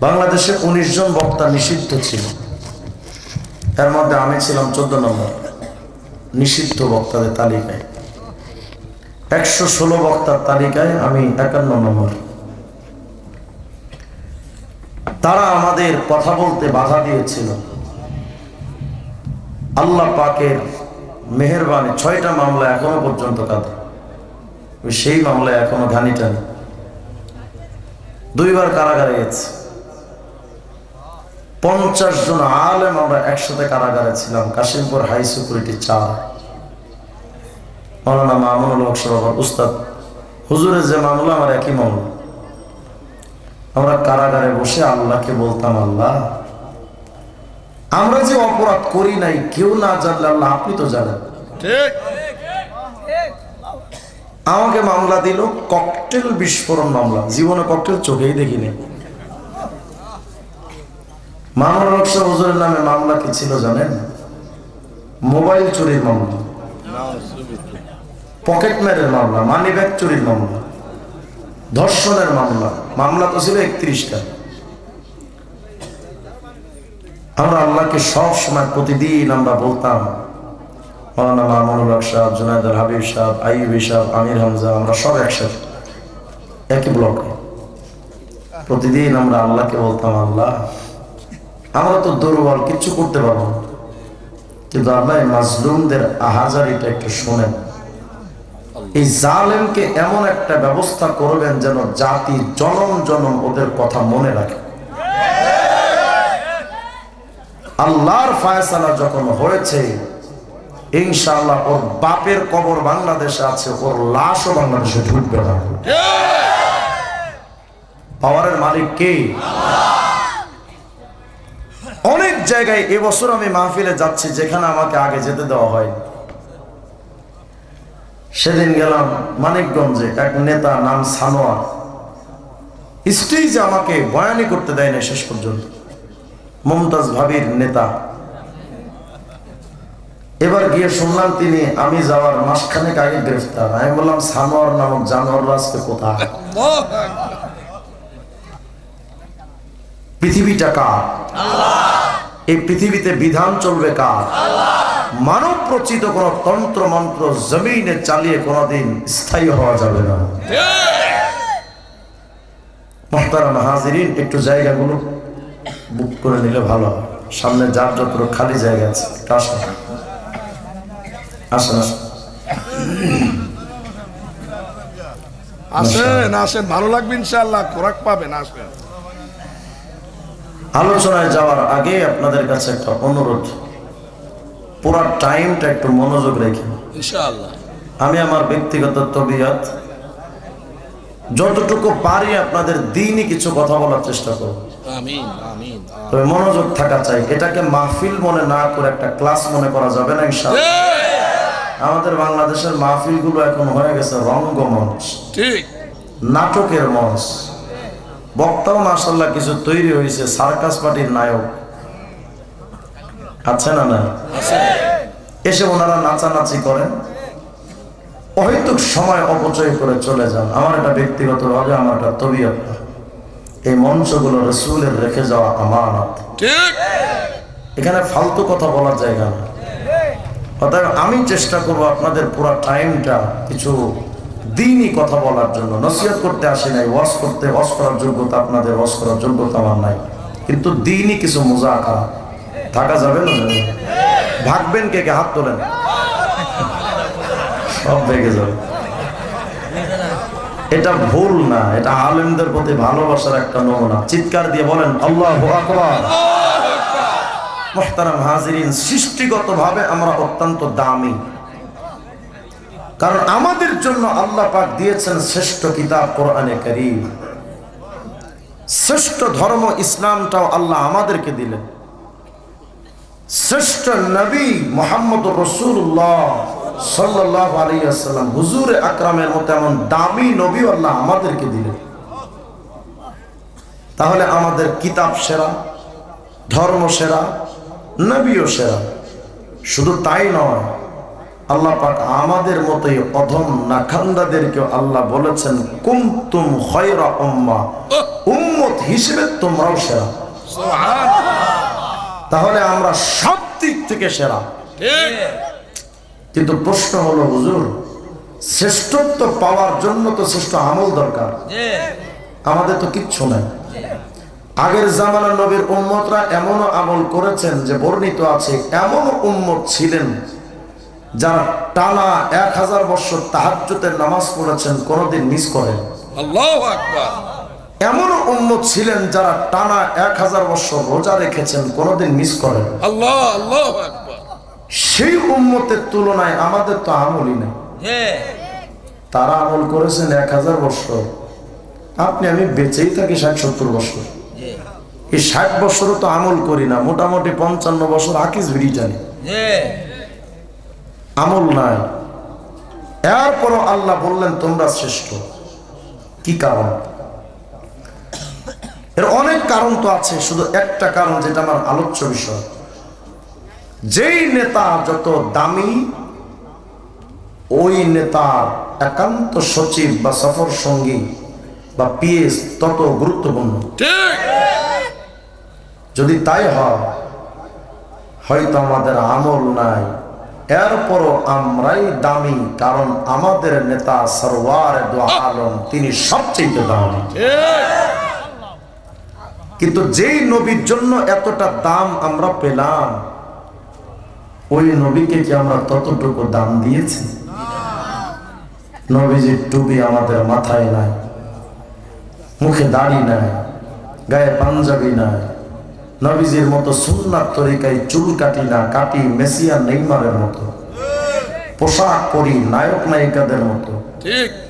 বাংলাদেশে ১৯ জন বক্তা নিষিদ্ধ ছিল, এর মধ্যে আমি ছিলাম 14 নম্বর নিষিদ্ধ বক্তাদের তালিকায়। ১১৬ বক্তার তালিকায় আমি ৫১ নম্বর। তারা আমাদের কথা বলতে বাধা দিয়েছিল। আল্লাহ পাকের মেহেরবানি ৬টা মামলা এখনো পর্যন্ত কাঁদে, সেই মামলায় এখনো ঘানি টানি। 2 বার কারাগারে গেছে। 50 জন আলেম আমরা একসাথে কারাগারে ছিলাম, কাশিমপুর হাই সিকিউরিটি 4। মৌলানা মামুনুল হক সরকার উস্তাদ হুজুরের যে মামলা, আমার একই মামলা। আমরা কারাগারে বসে আল্লাহকে বলতাম, আল্লাহ আমরা যে অপরাধ করি নাই, কেউ না জানলে আল্লাহ আপনি তো জানেন। ঠিক। আমাকে মামলা দিল ককটেল বিস্ফোরণ মামলা। জীবনে ককটেল চোখেই দেখিনি। মামুনুল হক হুজুরের নামে মামলা কি ছিল জানেন? মোবাইল চুরির মামলা, পকেট মারের মামলা, মানি ব্যাগ চুরির মামলা, ধর্ষণের মামলা। মামলা তো ছিল 31টা। আমরা আল্লাহকে সব সময় প্রতিদিন আমরা বলতাম, মৌলানা মামুনুল হক সাহেব, জুনায়েদ আল হাবিব সাহেব, আইয়ুবী সাহেব, আমির হামজা, আমরা সব একসাথে একই ব্লকে। প্রতিদিন আমরা আল্লাহকে বলতাম, আল্লাহ আমরা তো দুর্বল, কিচ্ছু করতে পারবো না, কিন্তু আল্লাহ মাজলুমদের আহাজারিটা একটু শোনেন। এই জালেমকে এমন একটা ব্যবস্থা করবেন যেন জাতি জনম জনম ওদের কথা মনে রাখে। আল্লাহর ফায়সালা যখন হয়েছে, ইনশাআল্লাহ ওর বাপের কবর বাংলাদেশে আছে, ওর লাশও বাংলাদেশে ঢুকবে না। পাওয়ারের মালিক কে? অনেক জায়গায় এবছর আমি মাহফিলে যাচ্ছি যেখানে আমাকে আগে যেতে দেওয়া হয়। সেদিন গেলাম মানিকগঞ্জে, এক নেতা নাম সানোয়ার, স্টেজে আমাকে বয়ানি করতে দেয় না শেষ পর্যন্ত। মমতাজ ভাবির নেতা। এবার গিয়ে শুনলাম তিনি আমি যাওয়ার মাসখানেক আগে গ্রেফতার। আমি বললাম, সানোয়ার নামক জানোয়ার আজকে কোথায়? পৃথিবীটা কার? এই পৃথিবীতে বিধান চলবে কার? মানব রচিত কোন তন্ত্র মন্ত্র জমিনে চালিয়ে কোনদিন স্থায়ী হওয়া যাবে না। মুহতারাম হাজিরিন, একটু জায়গাগুলো বুক করে নিলে ভালো হয়। সামনে যার যত খালি জায়গা আছে আসেন আসেন আসেন আসেন, ভালো লাগবে ইনশাআল্লাহ, খোরাক পাবেন, আসেন। আলোচনায় যাওয়ার আগে আপনাদের কাছে একটা অনুরোধ, পুরো টাইমটা একটু মনোযোগ রেখে ইনশাআল্লাহ আমি আমার ব্যক্তিগত তবিয়ত যতটুকু পারি আপনাদের দিনই কিছু কথা বলার চেষ্টা করব। আমিন আমিন। তবে মনোযোগ থাকা চাই। এটাকে মাহফিল মনে না করে একটা ক্লাস মনে করা যাবে না ইনশাআল্লাহ। আমাদের বাংলাদেশের মাহফিল গুলো এখন হয়ে গেছে রঙ্গমঞ্চ, ঠিক, নাটকের মঞ্চ। বক্তাও মাশাআল্লাহ কিছু তৈরি হয়েছে, সার্কাস পার্টির নায়ক আছে না? না এসে ওনারা নাচানাচি করেন, অহেতুক সময় অপচয় করে চলে যান। আমার এটা ব্যক্তিগতভাবে আমার একটা তবিয়ত। এই মঞ্চগুলো রাসূলের রেখে যাওয়া আমানত, ঠিক, এখানে ফালতু কথা বলার জায়গা না। অতএব আমি চেষ্টা করব আপনাদের পুরো টাইমটা কিছু দিনই কথা বলার জন্য। নসিহত করতে আসি নাই, ওয়াজ করতে, ওয়াজ করার যোগ্যতা আপনাদের, ওয়াজ করার যোগ্যতা আমার নাই, কিন্তু দিনই কিছু মুজাকারা থাকা যাবে না। ভাগবেন কে কে? হাত তোলেন, সব ভেঙে যাবে। এটা ভুল না, এটা আলেমদের প্রতি ভালোবাসার একটা নমুনা। চিৎকার দিয়ে বলেন আল্লাহু আকবার। মুহতারাম হাজিরিন, সৃষ্টিগতভাবে আমরা অত্যন্ত দামি, কারণ আমাদের জন্য আল্লাহ পাক দিয়েছেন শ্রেষ্ঠ কিতাব কোরআনে কারীম। শ্রেষ্ঠ ধর্ম ইসলামটাও আল্লাহ আমাদেরকে দিলেন। শ্রেষ্ঠ নবী মুহাম্মদুর রাসূলুল্লাহ সাল্লাল্লাহু আলাইহি ওয়াসাল্লাম হুজুর আকরামের মতো এমন দামি নবী আল্লাহ আমাদেরকে দিলেন। তাহলে আমাদের কিতাব সেরা, ধর্ম সেরা, নবীও সেরা। শুধু তাই নয়, আল্লাহ পাক আমাদের মতোই অধম নাখান্দাদেরকে আল্লাহ বলেছেন কুনতুম খায়রা উম্মাহ, উম্মত হিসেবে তোমরাও সেরা। তাহলে আমরা সব দিক থেকে সেরা। কিন্তু প্রশ্ন হলো হুজুর, শ্রেষ্ঠত্ব পাওয়ার জন্য তো শ্রেষ্ঠ আমল দরকার, আমাদের তো কিচ্ছু নাই। আগের জামানার নবীর উম্মতরা এমনও আমল করেছেন যে বর্ণিত আছে, এমন উম্মত ছিলেন যারা টানা 1000 বছর তাহাজ্জুদের নামাজ পড়েছেন, কোনোদিন মিস করেন। আল্লাহু আকবার। এমন উম্মত ছিলেন যারা টানা 1000 বছর রোজা রেখেছেন, কোনোদিন মিস করেন। আল্লাহ আল্লাহু আকবার। সেই উম্মতের তুলনায় আমাদের তো আমলই নেই। তারা আমল করেছেন 1000 বছর, আপনি আমি বেঁচেই থাকি 60-70 বছর। এই 60 বছরও তো আমল করি না, মোটামুটি 55 বছর আকিস ভিড়ি জানি, আমল নাই। এরপরও আল্লাহ বললেন তোমরা শ্রেষ্ঠ। কি কারণ? এর অনেক কারণ তো আছে, শুধু একটা কারণ যেটা আমার আলোচ্য বিষয়। যেই নেতা যত দামি, ওই নেতার একান্ত সচিব বা সফর সঙ্গী বা পিএস তত গুরুত্বপূর্ণ। যদি তাই হয়, হয়তো আমাদের আমল নাই, এরপরও আমরাই দামি, কারণ আমাদের নেতা সরওয়ারে দু আলম তিনি সবচেয়ে দামি। কিন্তু যেই নবীর জন্য এতটা দাম আমরা পেলাম, ওই নবীকে কি আমরা ততটুকু দাম দিয়েছি? নবীজির টুপি আমাদের মাথায় নাই, মুখে দাড়ি নাই, গায়ে পাঞ্জাবি নাই, নবীজির মতো সুন্নাত তরিকায় চুল কাটি না, কাটি মেসিয়া নেইমারের মতো, পোশাক পরি নায়ক নায়িকাদের মতো,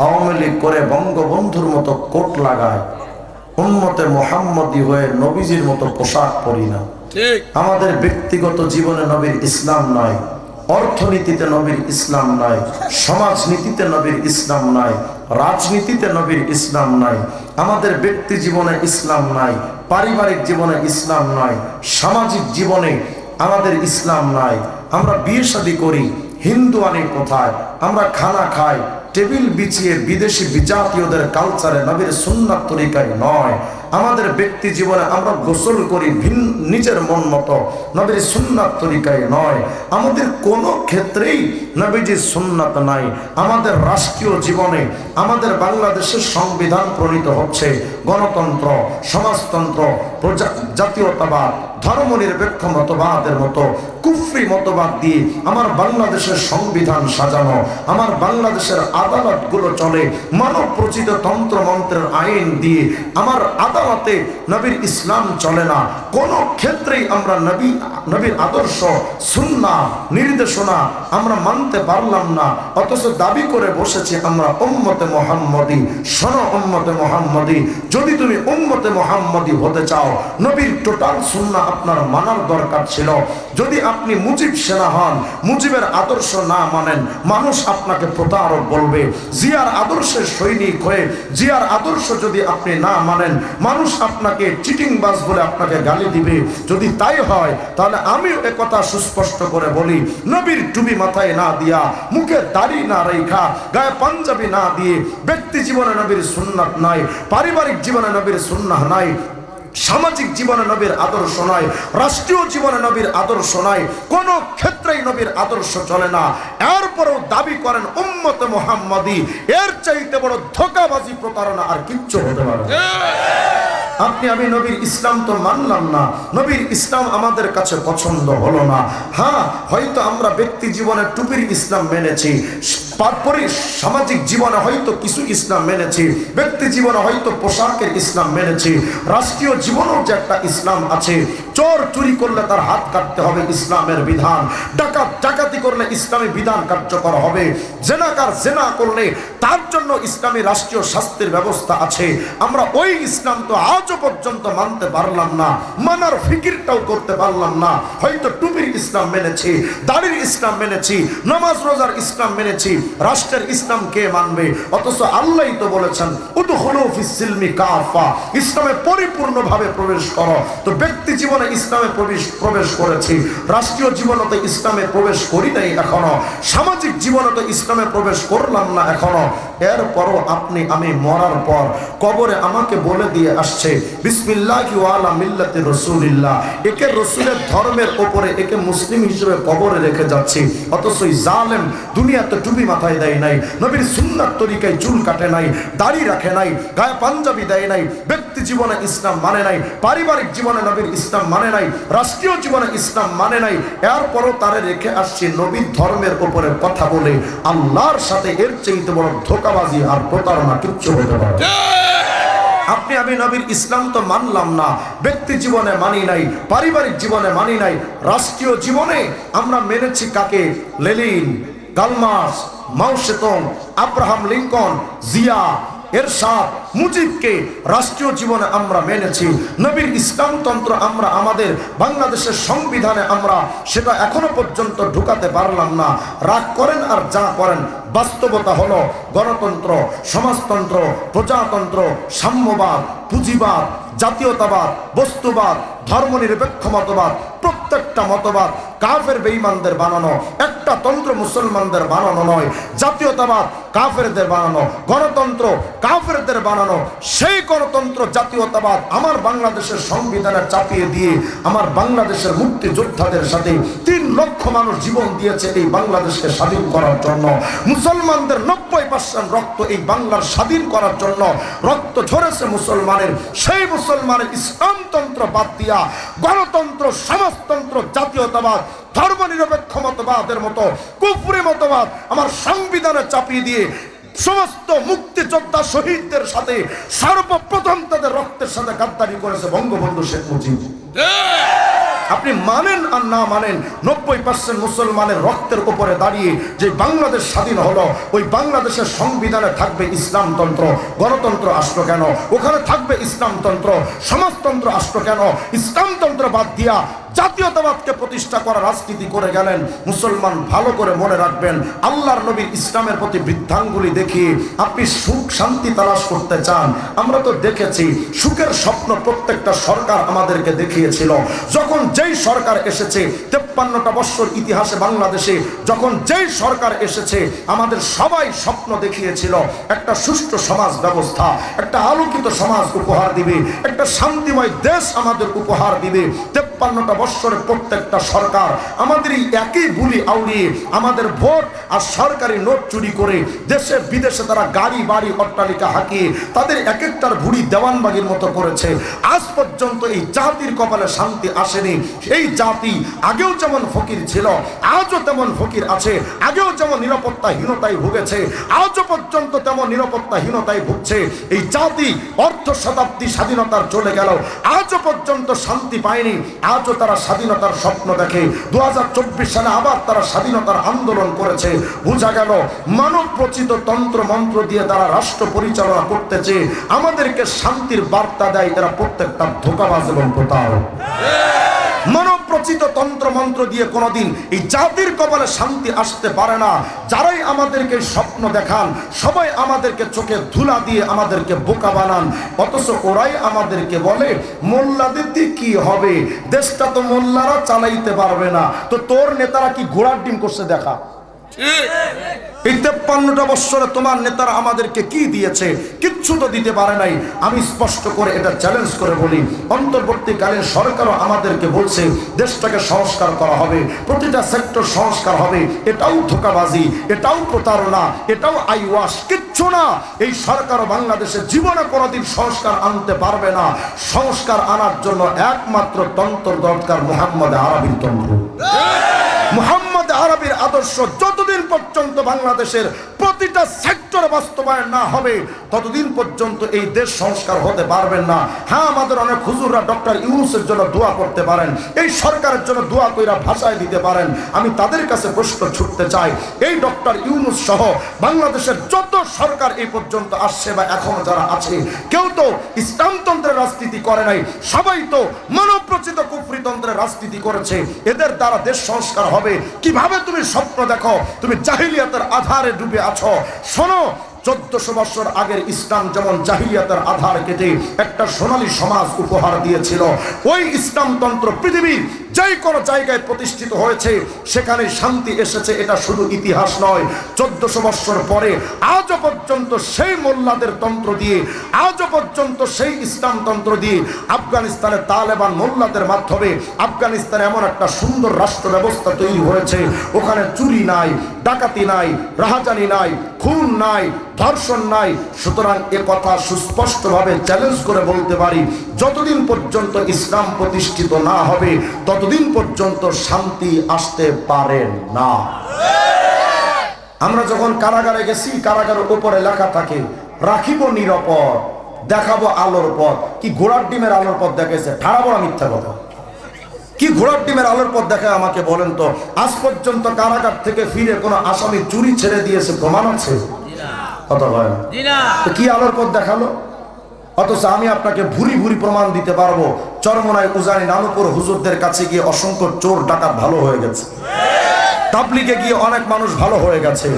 আওয়ামী লীগ করে বঙ্গবন্ধুর মতো কোট লাগায়, উম্মতে মুহাম্মদী হয়ে নবীজির মতো পোশাক পরি না। আমাদের ব্যক্তিগত জীবনে নবীর ইসলাম নাই, অর্থনীতিতে নবীর ইসলাম নাই, সমাজনীতিতে নবীর ইসলাম নাই, রাজনীতিতে নবীর ইসলাম নাই, আমাদের ব্যক্তি জীবনে ইসলাম নাই, পারিবারিক জীবনে ইসলাম নাই, সামাজিক জীবনে আমাদের ইসলাম নাই। আমরা বিয়ে শাদী করি, হিন্দু আনি কোথায়, আমরা খানা খাই টেবিল বিছিয়ে বিদেশি বিজাতীয়দের কালচারে, নবীর সুন্নাত তরিকায় নয়। আমাদের ব্যক্তি জীবনে আমরা গোসল করি নিজের মন মতো, নবীর সুন্নাত তরিকায় নয়। আমাদের কোনো ক্ষেত্রেই নবীজির সুন্নাত নাই। আমাদের রাষ্ট্রীয় জীবনে আমাদের বাংলাদেশের সংবিধান প্রণীত হচ্ছে গণতন্ত্র, সমাজতন্ত্র, জাতীয়তাবাদ, ধর্মনিরপেক্ষ মতবাদের মতো কুফরি মতবাদ দিয়ে আমার বাংলাদেশের সংবিধান সাজানো, আমার বাংলাদেশের আদালতগুলো চলে মানব প্রচিত তন্ত্র মন্ত্রের আইন দিয়ে। আমার আদালতে নবীর ইসলাম চলে না। কোনো ক্ষেত্রেই আমরা নবীর আদর্শ, সুন্নাহ, নির্দেশনা আমরা মানতে পারলাম না, অথচ দাবি করে বসেছি আমরা উম্মতে মুহাম্মদী। শোনো উম্মতে মুহাম্মদী, যদি তুমি উম্মতে মুহাম্মদী হতে চাও, নবীর টোটাল সুন্নাহ আপনার মানার দরকার ছিল। যদি আপনি মুজিব সেনা হন, মুজিবের আদর্শ না মানেন, মানুষ আপনাকে প্রতারক বলবে। জিয়ার আদর্শের সৈনিক হয়ে জিয়ার আদর্শ যদি আপনি না মানেন, মানুষ আপনাকে চিটিংবাজ বলে আপনাকে গালি দিবে। যদি তাই হয়, তাহলে আমিও একথা সুস্পষ্ট করে বলি, নবীর টুপি মাথায় না দিয়া, মুখে দাড়ি না রেখা, গায়ে পাঞ্জাবি না দিয়ে ব্যক্তি জীবনে নবীর সুন্নাত নাই, পারিবারিক জীবনে নবীর সুন্নাহ নাই, সামাজিক জীবনে নবীর আদর্শ নয়, রাষ্ট্রীয় জীবনে নবীর আদর্শ নয়, কোন ক্ষেত্রেই নবীর আদর্শ চলে না। এরপরেও দাবি করেন উম্মতে মুহাম্মদী। এর চাইতে বড় ধোঁকাবাজি, প্রতারণা আর কিচ্ছু হতে পারে না। আপনি আমি নবীর ইসলাম তো মানলাম না, নবীর ইসলাম আমাদের কাছে পছন্দ হলো না। হ্যাঁ, হয়তো আমরা ব্যক্তি জীবনে টুপির ইসলাম মেনেছি, সামাজিক জীবনে হয়তো কিছু ইসলাম মেনেছি, ব্যক্তি জীবনে হয়তো পোশাকের ইসলাম মেনেছি, রাষ্ট্রীয় জীবনেও যে একটা ইসলাম আছে। চোর চুরি করলে তার হাত কাটতে হবে, ইসলামের বিধান। ডাকাত ডাকাতি করলে ইসলামী বিধান কার্যকর হবে। জেনাকার জেনা করলে তার জন্য ইসলামী রাষ্ট্রীয় শাস্তির ব্যবস্থা আছে। আমরা ওই ইসলাম তো আজও পর্যন্ত মানতে পারলাম না, মানার ফিকিরটাও করতে পারলাম না। হয়তো টুপির ইসলাম মেনেছি, দাড়ির ইসলাম মেনেছি, নামাজ রোজার ইসলাম মেনেছি, রাষ্ট্রের ইসলাম কে মানবে? অথচ আল্লাহই তো বলেছেন উদখুলু ফিস সিলমি কাফা, ইসলামে পরিপূর্ণভাবে প্রবেশ করো। তো ব্যক্তি জীবনে ইসলামে প্রবেশ করেছি, রাষ্ট্রীয় জীবনে তো ইসলামে প্রবেশ করি নাই এখনো, সামাজিক জীবনে তো ইসলামে প্রবেশ করলাম না এখনো। এরপরও আপনি আমি মরার পর কবরে আমাকে বলে দিয়ে আসছে বিসমিল্লাহি ওয়া আলা মিল্লাতি রাসূলিল্লাহ, একে রসুলের ধর্মের ওপরে একে মুসলিম হিসেবে কবরে রেখে যাচ্ছি। অথচ ওই জালেম দুনিয়াতে টুপি মাথায় দেয় নাই, নবীর সুন্নাত তরিকায় চুল কাটে নাই, দাড়ি রাখে নাই, গায়ে পাঞ্জাবি দেয় নাই, ব্যক্তি জীবনে ইসলাম মানে নাই, পারিবারিক জীবনে নবীর ইসলাম মানে নাই, রাষ্ট্রীয় জীবনে ইসলাম মানে নাই। এরপরও তারে রেখে আসছি নবীর ধর্মের উপরে কথা বলে। আল্লাহর সাথে এর চেয়ে বড় ধোঁকাবাজি আর প্রতারণা কিচ্ছু হতে পারে। আপনি আমি নবীর ইসলাম তো মানলাম না, ব্যক্তি জীবনে মানি নাই, পারিবারিক জীবনে মানি নাই, রাষ্ট্রীয় জীবনে আমরা মেনেছি কাকে? লেনিন, গালমাস, মাও সেতুং, আব্রাহাম লিঙ্কন, জিয়া, এরশাদ, মুজিবকে রাষ্ট্রীয় জীবনে আমরা মেনেছি। নবীর ইসলামতন্ত্র আমরা আমাদের বাংলাদেশের সংবিধানে আমরা সেটা এখনো পর্যন্ত ঢুকাতে পারলাম না। রাগ করেন আর যা করেন, বাস্তবতা হলো গণতন্ত্র, সমাজতন্ত্র, প্রজাতন্ত্র, সাম্যবাদ, পুঁজিবাদ, জাতীয়তাবাদ, বস্তুবাদ, ধর্মনিরপেক্ষ মতবাদ, প্রত্যেকটা মতবাদ কাফের বেঈমানদের বানানো, একটা তন্ত্র মুসলমানদের বানানো নয়। জাতীয়তাবাদ কাফেরদের বানানো, গণতন্ত্র কাফেরদের বানানো। সেই গণতন্ত্র জাতীয়তাবাদ আমার বাংলাদেশের সংবিধানে চাপিয়ে দিয়ে আমার বাংলাদেশের মুক্তিযোদ্ধাদের সাথে 3 লক্ষ মানুষ জীবন দিয়েছে এই বাংলাদেশকে স্বাধীন করার জন্য। মুসলমানদের 90% রক্ত এই বাংলার স্বাধীন করার জন্য রক্ত ঝরেছে মুসলমানের। সেই মুসলমানের ইসলামতন্ত্র বাদ দিয়া গণতন্ত্র, সমাজতন্ত্র, জাতীয়তাবাদ, ধর্মনিরপেক্ষ মতবাদের মতো কুফরি মতবাদ আমার সংবিধানে চাপিয়ে দিয়ে সমস্ত মুক্তিযোদ্ধা শহীদদের সাথে সর্বপ্রথম তাদের রক্তের সাথে গাদ্দারি করেছে বঙ্গবন্ধু শেখ মুজিব। আপনি মানেন আর না মানেন, 90% মুসলমানের রক্তের উপরে দাঁড়িয়ে যে বাংলাদেশ স্বাধীন হলো, ওই বাংলাদেশের সংবিধানে থাকবে ইসলামতন্ত্র। গণতন্ত্র আসলো কেন? ওখানে থাকবে ইসলামতন্ত্র। সমাজতন্ত্র আসলো কেন? ইসলামতন্ত্র বাদ দিয়া জাতীয়তাবাদকে প্রতিষ্ঠা করা রাজনীতি করে গেলেন। মুসলমান ভালো করে মনে রাখবেন, আল্লাহর নবীর ইসলামের প্রতি বৃদ্ধাঙ্গুলি দেখিয়ে আপনি সুখ শান্তি তালাশ করতে চান। আমরা তো দেখেছি সুখের স্বপ্ন প্রত্যেকটা সরকার আমাদেরকে দেখিয়েছিল। যখন যেই সরকার এসেছে 53টা বৎসর ইতিহাসে বাংলাদেশে, যখন যেই সরকার এসেছে আমাদের সবাই স্বপ্ন দেখিয়েছিল একটা সুষ্ঠু সমাজ ব্যবস্থা, একটা আলোকিত সমাজ উপহার দিবে, একটা শান্তিময় দেশ আমাদের উপহার দিবে। 53টা বৎসরে প্রত্যেকটা সরকার আমাদের এই একই বুলি আউড়িয়ে আমাদের ভোট আর সরকারি নোট চুরি করে দেশে বিদেশে তারা গাড়ি বাড়ি অট্টালিকা হাঁকিয়ে তাদের এক একটার ভুড়ি দেওয়ানবাগির মতো করেছে। আজ পর্যন্ত এই জাতির কপালে শান্তি আসেনি। এই জাতি আগেও যেমন ফকির ছিল, আজও তেমন ফকির আছে। আগেও যেমন নিরাপত্তাহীনতায় ভুগেছে, আজও পর্যন্ত তেমন নিরাপত্তাহীনতায় ভুগছে। এই জাতি অর্ধ শতাব্দী স্বাধীনতার চলে গেল, আজও পর্যন্ত শান্তি পায়নি। আজও তারা স্বাধীনতার স্বপ্ন দেখে। 2024 সালে আবার তারা স্বাধীনতার আন্দোলন করেছে। বোঝা গেল মানব রচিত তন্ত্র মন্ত্র দিয়ে তারা রাষ্ট্র পরিচালনা করতে চেয়ে আমাদেরকে শান্তির বার্তা দেয়। এরা প্রত্যেকটা ধোঁকাবাজ এবং প্রতারক। মানব রচিত তন্ত্র মন্ত্র দিয়ে কোনোদিন এই জাতির কপালে শান্তি আসতে পারে না। যারাই আমাদেরকে স্বপ্ন দেখান সবাই আমাদেরকে চোখে ধুলা দিয়ে আমাদেরকে বোকা বানান। অথচ ওরাই আমাদেরকে বলে মোল্লাদের দিয়ে কি হবে, দেশটা তো মোল্লারা চালাইতে পারবে না। তো তোর নেতারা কি ঘোড়ার ডিম করছে দেখা। এই 53টা বৎসরে তোমার নেতারা আমাদেরকে কি দিয়েছে? কিচ্ছু তো দিতে পারে নাই। আমি স্পষ্ট করে এটা চ্যালেঞ্জ করে বলি, অন্তর্বর্তীকালীন সরকারও আমাদেরকে বলছে দেশটাকে সংস্কার করা হবে, প্রতিটা সেক্টর সংস্কার হবে। এটাও ধোঁকাবাজি, এটাও প্রতারণা, এটাও আইওয়াশ। কিচ্ছু না। এই সরকারও বাংলাদেশে জীবনে কোনোদিন সংস্কার আনতে পারবে না। সংস্কার আনার জন্য একমাত্র তন্ত্র দরকার, মুহাম্মদ আরবির তন্ত্র। মুহাম্মদ আরবির আদর্শ যতদিন পর্যন্ত বাংলাদেশের প্রতিটা প্রতিটা সেক্টরে বাস্তবায়ন না হবে ততদিন পর্যন্ত এই দেশ সংস্কার হতে পারবেন না। হ্যাঁ, আমাদের অনেক হুজুররা ডক্টর ইউনূসের জন্য দোয়া করতে পারেন, এই সরকারের জন্য দোয়া কইরা ভাষায় দিতে পারেন। আমি তাদের কাছে প্রশ্ন ছুটতে চাই, এই ডক্টর ইউনূস সহ বাংলাদেশের যত সরকার এই পর্যন্ত আসছে বা এখনো যারা আছে, কেউ তো ইসলামতন্ত্রের রাজনীতি করে নাই, সবাই তো মানবরচিত কুফরিতন্ত্রের রাজনীতি করেছে। এদের দ্বারা দেশ সংস্কার হবে কিভাবে? তুমি স্বপ্ন দেখো, তুমি জাহিলিয়াতের আধারে ডুবে আছো। শোনো, 1400 বছর আগের ইসলাম যেমন জাহিলিয়াতের আধার কেটে একটা সোনালী সমাজ উপহার দিয়েছিল, ওই ইসলামতন্ত্র পৃথিবীর যে কোনো জায়গায় প্রতিষ্ঠিত হয়েছে, সেখানে শান্তি এসেছে। এটা শুধু ইতিহাস নয়, 1400 বছর পরে আজও পর্যন্ত সেই মোল্লাদের তন্ত্র দিয়ে, আজও পর্যন্ত সেই ইসলামতন্ত্র দিয়ে আফগানিস্তানের তালেবান মোল্লাদের মাধ্যমে আফগানিস্তানে এমন একটা সুন্দর রাষ্ট্র ব্যবস্থা তৈরি হয়েছে, ওখানে চুরি নাই, ডাকাতি নাই, রাহাজানি নাই, খুন নাই, ধর্ষণ নাই। সুতরাং এ কথা সুস্পষ্টভাবে চ্যালেঞ্জ করে বলতে পারি, যতদিন পর্যন্ত ইসলাম প্রতিষ্ঠিত না হবে ততদিন পর্যন্ত শান্তি আসতে পারে না। আমরা যখন কারাগারে গেছি, কারাগারের উপরে লেখা থাকে, রাখিব নিরাপদ, দেখাবো আলোর পথ। কি ঘোড়ার ডিমের আলোর পথ দেখেছে? ঠাড়া বড় মিথ্যা কথা। কি ঘোড়ার ডিমের আলোর পথ দেখে আমাকে বলেন তো? আজ পর্যন্ত কারাগার থেকে ফিরে কোনো আসামি চুরি ছেড়ে দিয়েছে প্রমাণ আছে? কথা হয় না। কি আলোর পথ দেখালো? অথচ আমি আপনাকে ভুরি ভুরি প্রমাণ দিতে পারবো, চরমনায় উজানি নানুপুর হুজুরদের কাছে গিয়ে অসংখ্য চোর ডাকাত ভালো হয়ে গেছে, তাবলিগে গিয়ে অনেক মানুষ ভালো হয়ে গেছে।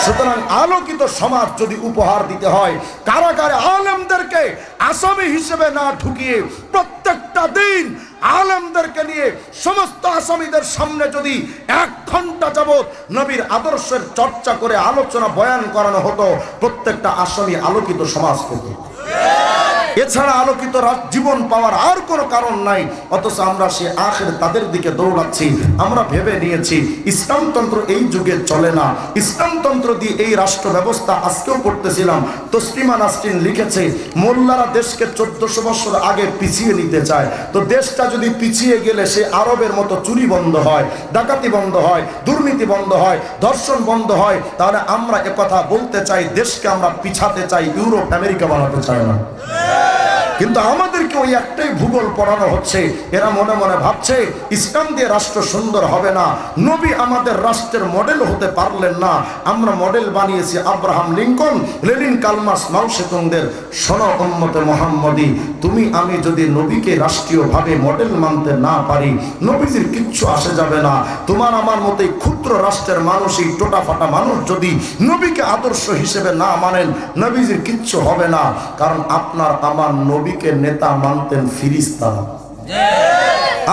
সুতরাং আলোকিত সমাজ যদি উপহার দিতে হয়, কারাগারে আলেমদেরকে আসামি হিসেবে না ঢুকিয়ে প্রত্যেকটা দিন আলেমদেরকে নিয়ে সমস্ত আসামিদের সামনে যদি 1 ঘন্টা যাবত নবীর আদর্শের চর্চা করে আলোচনা বয়ান করানো হতো, প্রত্যেকটা আসামি আলোকিত সমাজ পেত। এছাড়া আলোকিত জীবন পাওয়ার আর কোনো কারণ নাই। অথচ আমরা সে আখের তাদের দিকে দৌড়াচ্ছি। আমরা ভেবে নিয়েছি ইসলামতন্ত্র এই যুগে চলে না, ইসলামতন্ত্র দিয়ে এই রাষ্ট্র ব্যবস্থা। আজকেও পড়তেছিলাম, তসলিমা নাসরিন লিখেছে, মোল্লারা দেশকে 1400 বছর আগে পিছিয়ে নিতে চায়। তো দেশটা যদি পিছিয়ে গেলে সে আরবের মতো চুরি বন্ধ হয়, ডাকাতি বন্ধ হয়, দুর্নীতি বন্ধ হয়, ধর্ষণ বন্ধ হয়, তাহলে আমরা একথা বলতে চাই, দেশকে আমরা পিছাতে চাই, ইউরোপ আমেরিকা বানাতে চাই না। কিন্তু আমাদেরকে ওই একটাই ভূগোল পড়ানো হচ্ছে। এরা মনে মনে ভাবছে ইসলাম দিয়ে রাষ্ট্র সুন্দর হবে না, নবী আমাদের রাষ্ট্রের মডেল হতে পারলেন না, আমরা মডেল বানিয়েছি আব্রাহাম লিঙ্কন, লেনিন, কালমার্ক্স, মাও সেতুংদের। শোনো উম্মতে মুহাম্মদী, তুমি আমি যদি নবীকে রাষ্ট্রীয়ভাবে মডেল মানতে না পারি, নবীজির কিচ্ছু আসে যাবে না। তোমার আমার মতো ক্ষুদ্র রাষ্ট্রের মানুষই, টোটা ফাটা মানুষ যদি নবীকে আদর্শ হিসেবে না মানেন, নবীজির কিচ্ছু হবে না। কারণ আপনার আমার নবীকে নেতা মানতেন ফিরিস্তারা,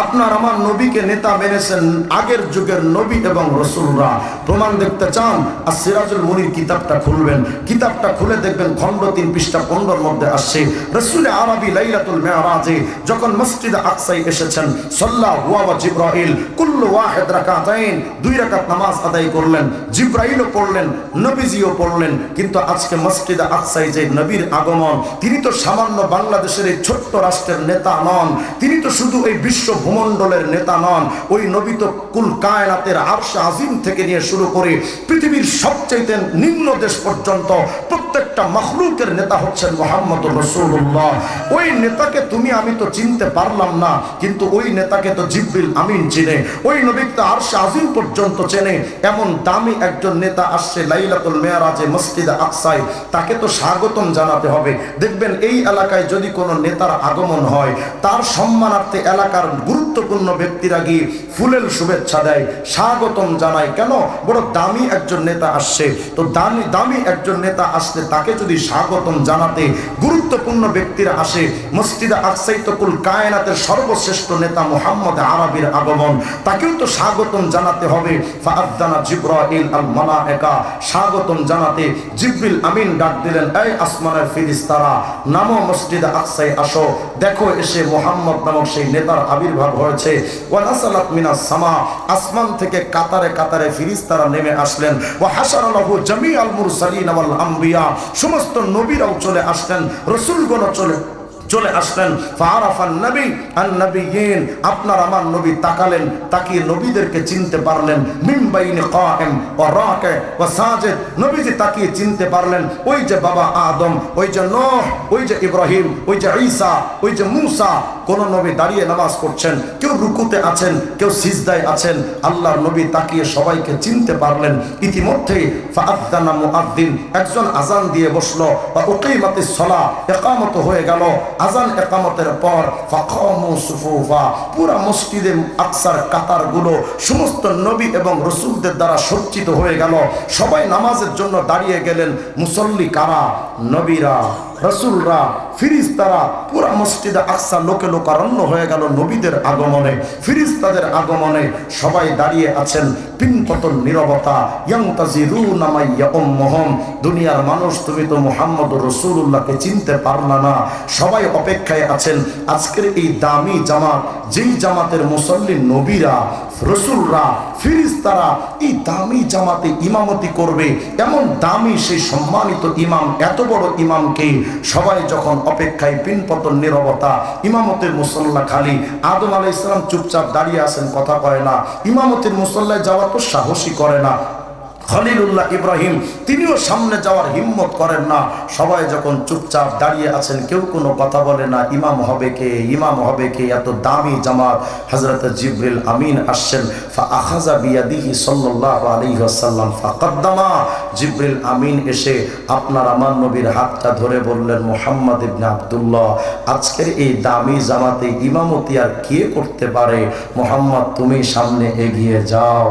আপনার আমার নবীকে নেতা মেনেছেন আগের যুগের নবী এবং রসুলরা। প্রমাণ দেখতে চান? আর সিরাজুল মুনির কিতাবটা খুলবেন, কিতাবটা খুলে দেখবেন খণ্ড 3 পৃষ্ঠা 15 মধ্যে আসছে, রাসূল আরবি লাইলাতুল মিরাজে যখন মসজিদে আকসায় এসেছেন, সাল্লাল্লাহু ওয়া জিবরাইল কুল্লু ওয়াহিদ রাকাতাইন, 2 রাকাত নামাজ আদায় করলেন, জিবরাইলও পড়লেন, নবীজিও পড়লেন। কিন্তু আজকে মসজিদে আকসায় যে নবীর আগমন, তিনি তো সামান্য বাংলাদেশের এই ছোট্ট রাষ্ট্রের নেতা নন, তিনি তো শুধু এই বিশ্ব ভূমণ্ডলের নেতা নন, ওই নবী তো কুল কায়নাতের আরশে আজিম থেকে নিয়ে শুরু করে পৃথিবীর সবচেয়ে নিম্ন দেশ পর্যন্ত প্রত্যেকটা মাখলুকের নেতা হচ্ছেন মুহাম্মদুর রাসূলুল্লাহ। ওই নেতাকে তুমি আমি তো চিনতে পারলাম না, কিন্তু ওই নেতাকে তো জিবরিল আমিন চিনে, ওই নবী তো আরশে আজিম পর্যন্ত চেনে। এমন দামি একজন নেতা আসছে লাইলাতুল মিরাজে মসজিদে আকসায়, তাকে তো স্বাগতম জানাতে হবে। দেখবেন এই এলাকায় যদি কোনো নেতার আগমন হয়, তার সম্মানার্থে এলাকার গুরুত্বপূর্ণ ব্যক্তিরা গিয়ে ফুলেল শুভেচ্ছা দেয়, স্বাগতম জানায়। কেন? বড় দামি একজন নেতা আসছে। তো দামি একজন নেতা আসলে তাকে যদি স্বাগতম জানাতে গুরুত্বপূর্ণ ব্যক্তিরা আসে, মসজিদে আকসায় তো কুল কায়নাতের সর্বশ্রেষ্ঠ নেতা মুহাম্মদ আরবির আগমন, তাকেও তো স্বাগতম জানাতে হবে। ফাআযানা জিবরাইল আল মালায়েকা, স্বাগতম জানাতে জিবরিল আমিন ডাক দিলেন, এই আসমানের ফেরেশতারা, নামো মসজিদে আকসায় আসো, দেখো এসে মুহাম্মদ নামক সেই নেতার আবির্ভাব হয়েছে। ওয়া নাসালাত মিনাস সামা, আসমান থেকে কাতারে কাতারে ফেরেশতারা নেমে আসলেন। ওয়া হাশারা লাহু জামিআল মুরসালিন ওয়াল আম্বিয়া, সমস্ত নবীরাও চলে আসলেন, রাসূলগণ চলে আসলেন। ফাআরাফান নবী আন নবিয়িন, আপনার আমার নবী তাকালেন, তাকিয়ে নবীদেরকে চিনতে পারলেন। মিন বাইনি কায়েম ওয়া রাকি ওয়া সাজিদ, নবীজি তাকিয়ে চিনতে পারলেন ওই যে বাবা আদম, ওই যে নূহ, ওই যে ইব্রাহিম, ওই যে ঈসা, ওই যে মূসা। কোন নবী দাঁড়িয়ে নামাজ পড়ছেন, কেউ রুকুতে আছেন, কেউ সিজদায় আছেন। আল্লাহর নবী তাকিয়ে সবাইকে চিনতে পারলেন। ইতিমধ্যে ফাআযানা মুআদ্দিন, একজন আজান দিয়ে বসলো। বা উকিমাতিস সালাহ, ইকামত হয়ে গেল। আজান ইকামতের পর ফাকামু সুফুফা, পুরা মসজিদে আকসার কাতারগুলো সমস্ত নবী এবং রাসূলদের দ্বারা সজ্জিত হয়ে গেল। সবাই নামাজের জন্য দাঁড়িয়ে গেলেন। মুসল্লি কারা? নবীরা, রাসূলরা, ফিরিস্তারা। পুরা মসজিদে আকসা লোকে লোকারণ্য হয়ে গেল নবীদের আগমনে, ফিরিস্তাদের আগমনে। সবাই দাঁড়িয়ে আছেন, পিনপতন নীরবতা। ইয়ান্তাজিরুনা মা ইয়াউম্মুহুম, দুনিয়ার মানুষ তুমি তো মুহাম্মদুর রাসূলুল্লাহকে চিনতে পারলা না। সবাই অপেক্ষায় আছেন আজকের এই দামি জামাত, যেই জামাতের মুসল্লি নবীরা, রাসূলরা, ফিরিস্তারা, এই দামি জামাতে ইমামতি করবে। এমন দামি সেই সম্মানিত ইমাম, এত বড় ইমামকে সবাই যখন অপেক্ষায়, পিনপতন নীরবতা, ইমামতের মুসল্লা খালি। আদম আলাইহিস সালাম চুপচাপ দাঁড়িয়ে আছেন, কথা কয় না। ইমামতের মুসল্লায় যাওয়া তো সাহসী করে না। খলিলুল্লাহ ইব্রাহিম তিনিও সামনে যাওয়ার হিম্মত করেন না। সবাই যখন চুপচাপ দাঁড়িয়ে আছেন, কেউ কোনো কথা বলে না। ইমাম হবে কে, ইমাম হবে কে? এত দামি জামাত। হযরত জিবরিল আমিন আসছেন। ফাআখাযা বিয়াদিহি সাল্লাল্লাহু আলাইহি ওয়াসাল্লাম ফাকাদ্দামা, জিবরিল আমিন এসে আপনার আমার নবীর হাতটা ধরে বললেন, মুহাম্মদ ইবনে আব্দুল্লাহ, আজকের এই দামি জামাতে ইমামতি আর কে করতে পারে? মুহাম্মদ তুমি সামনে এগিয়ে যাও।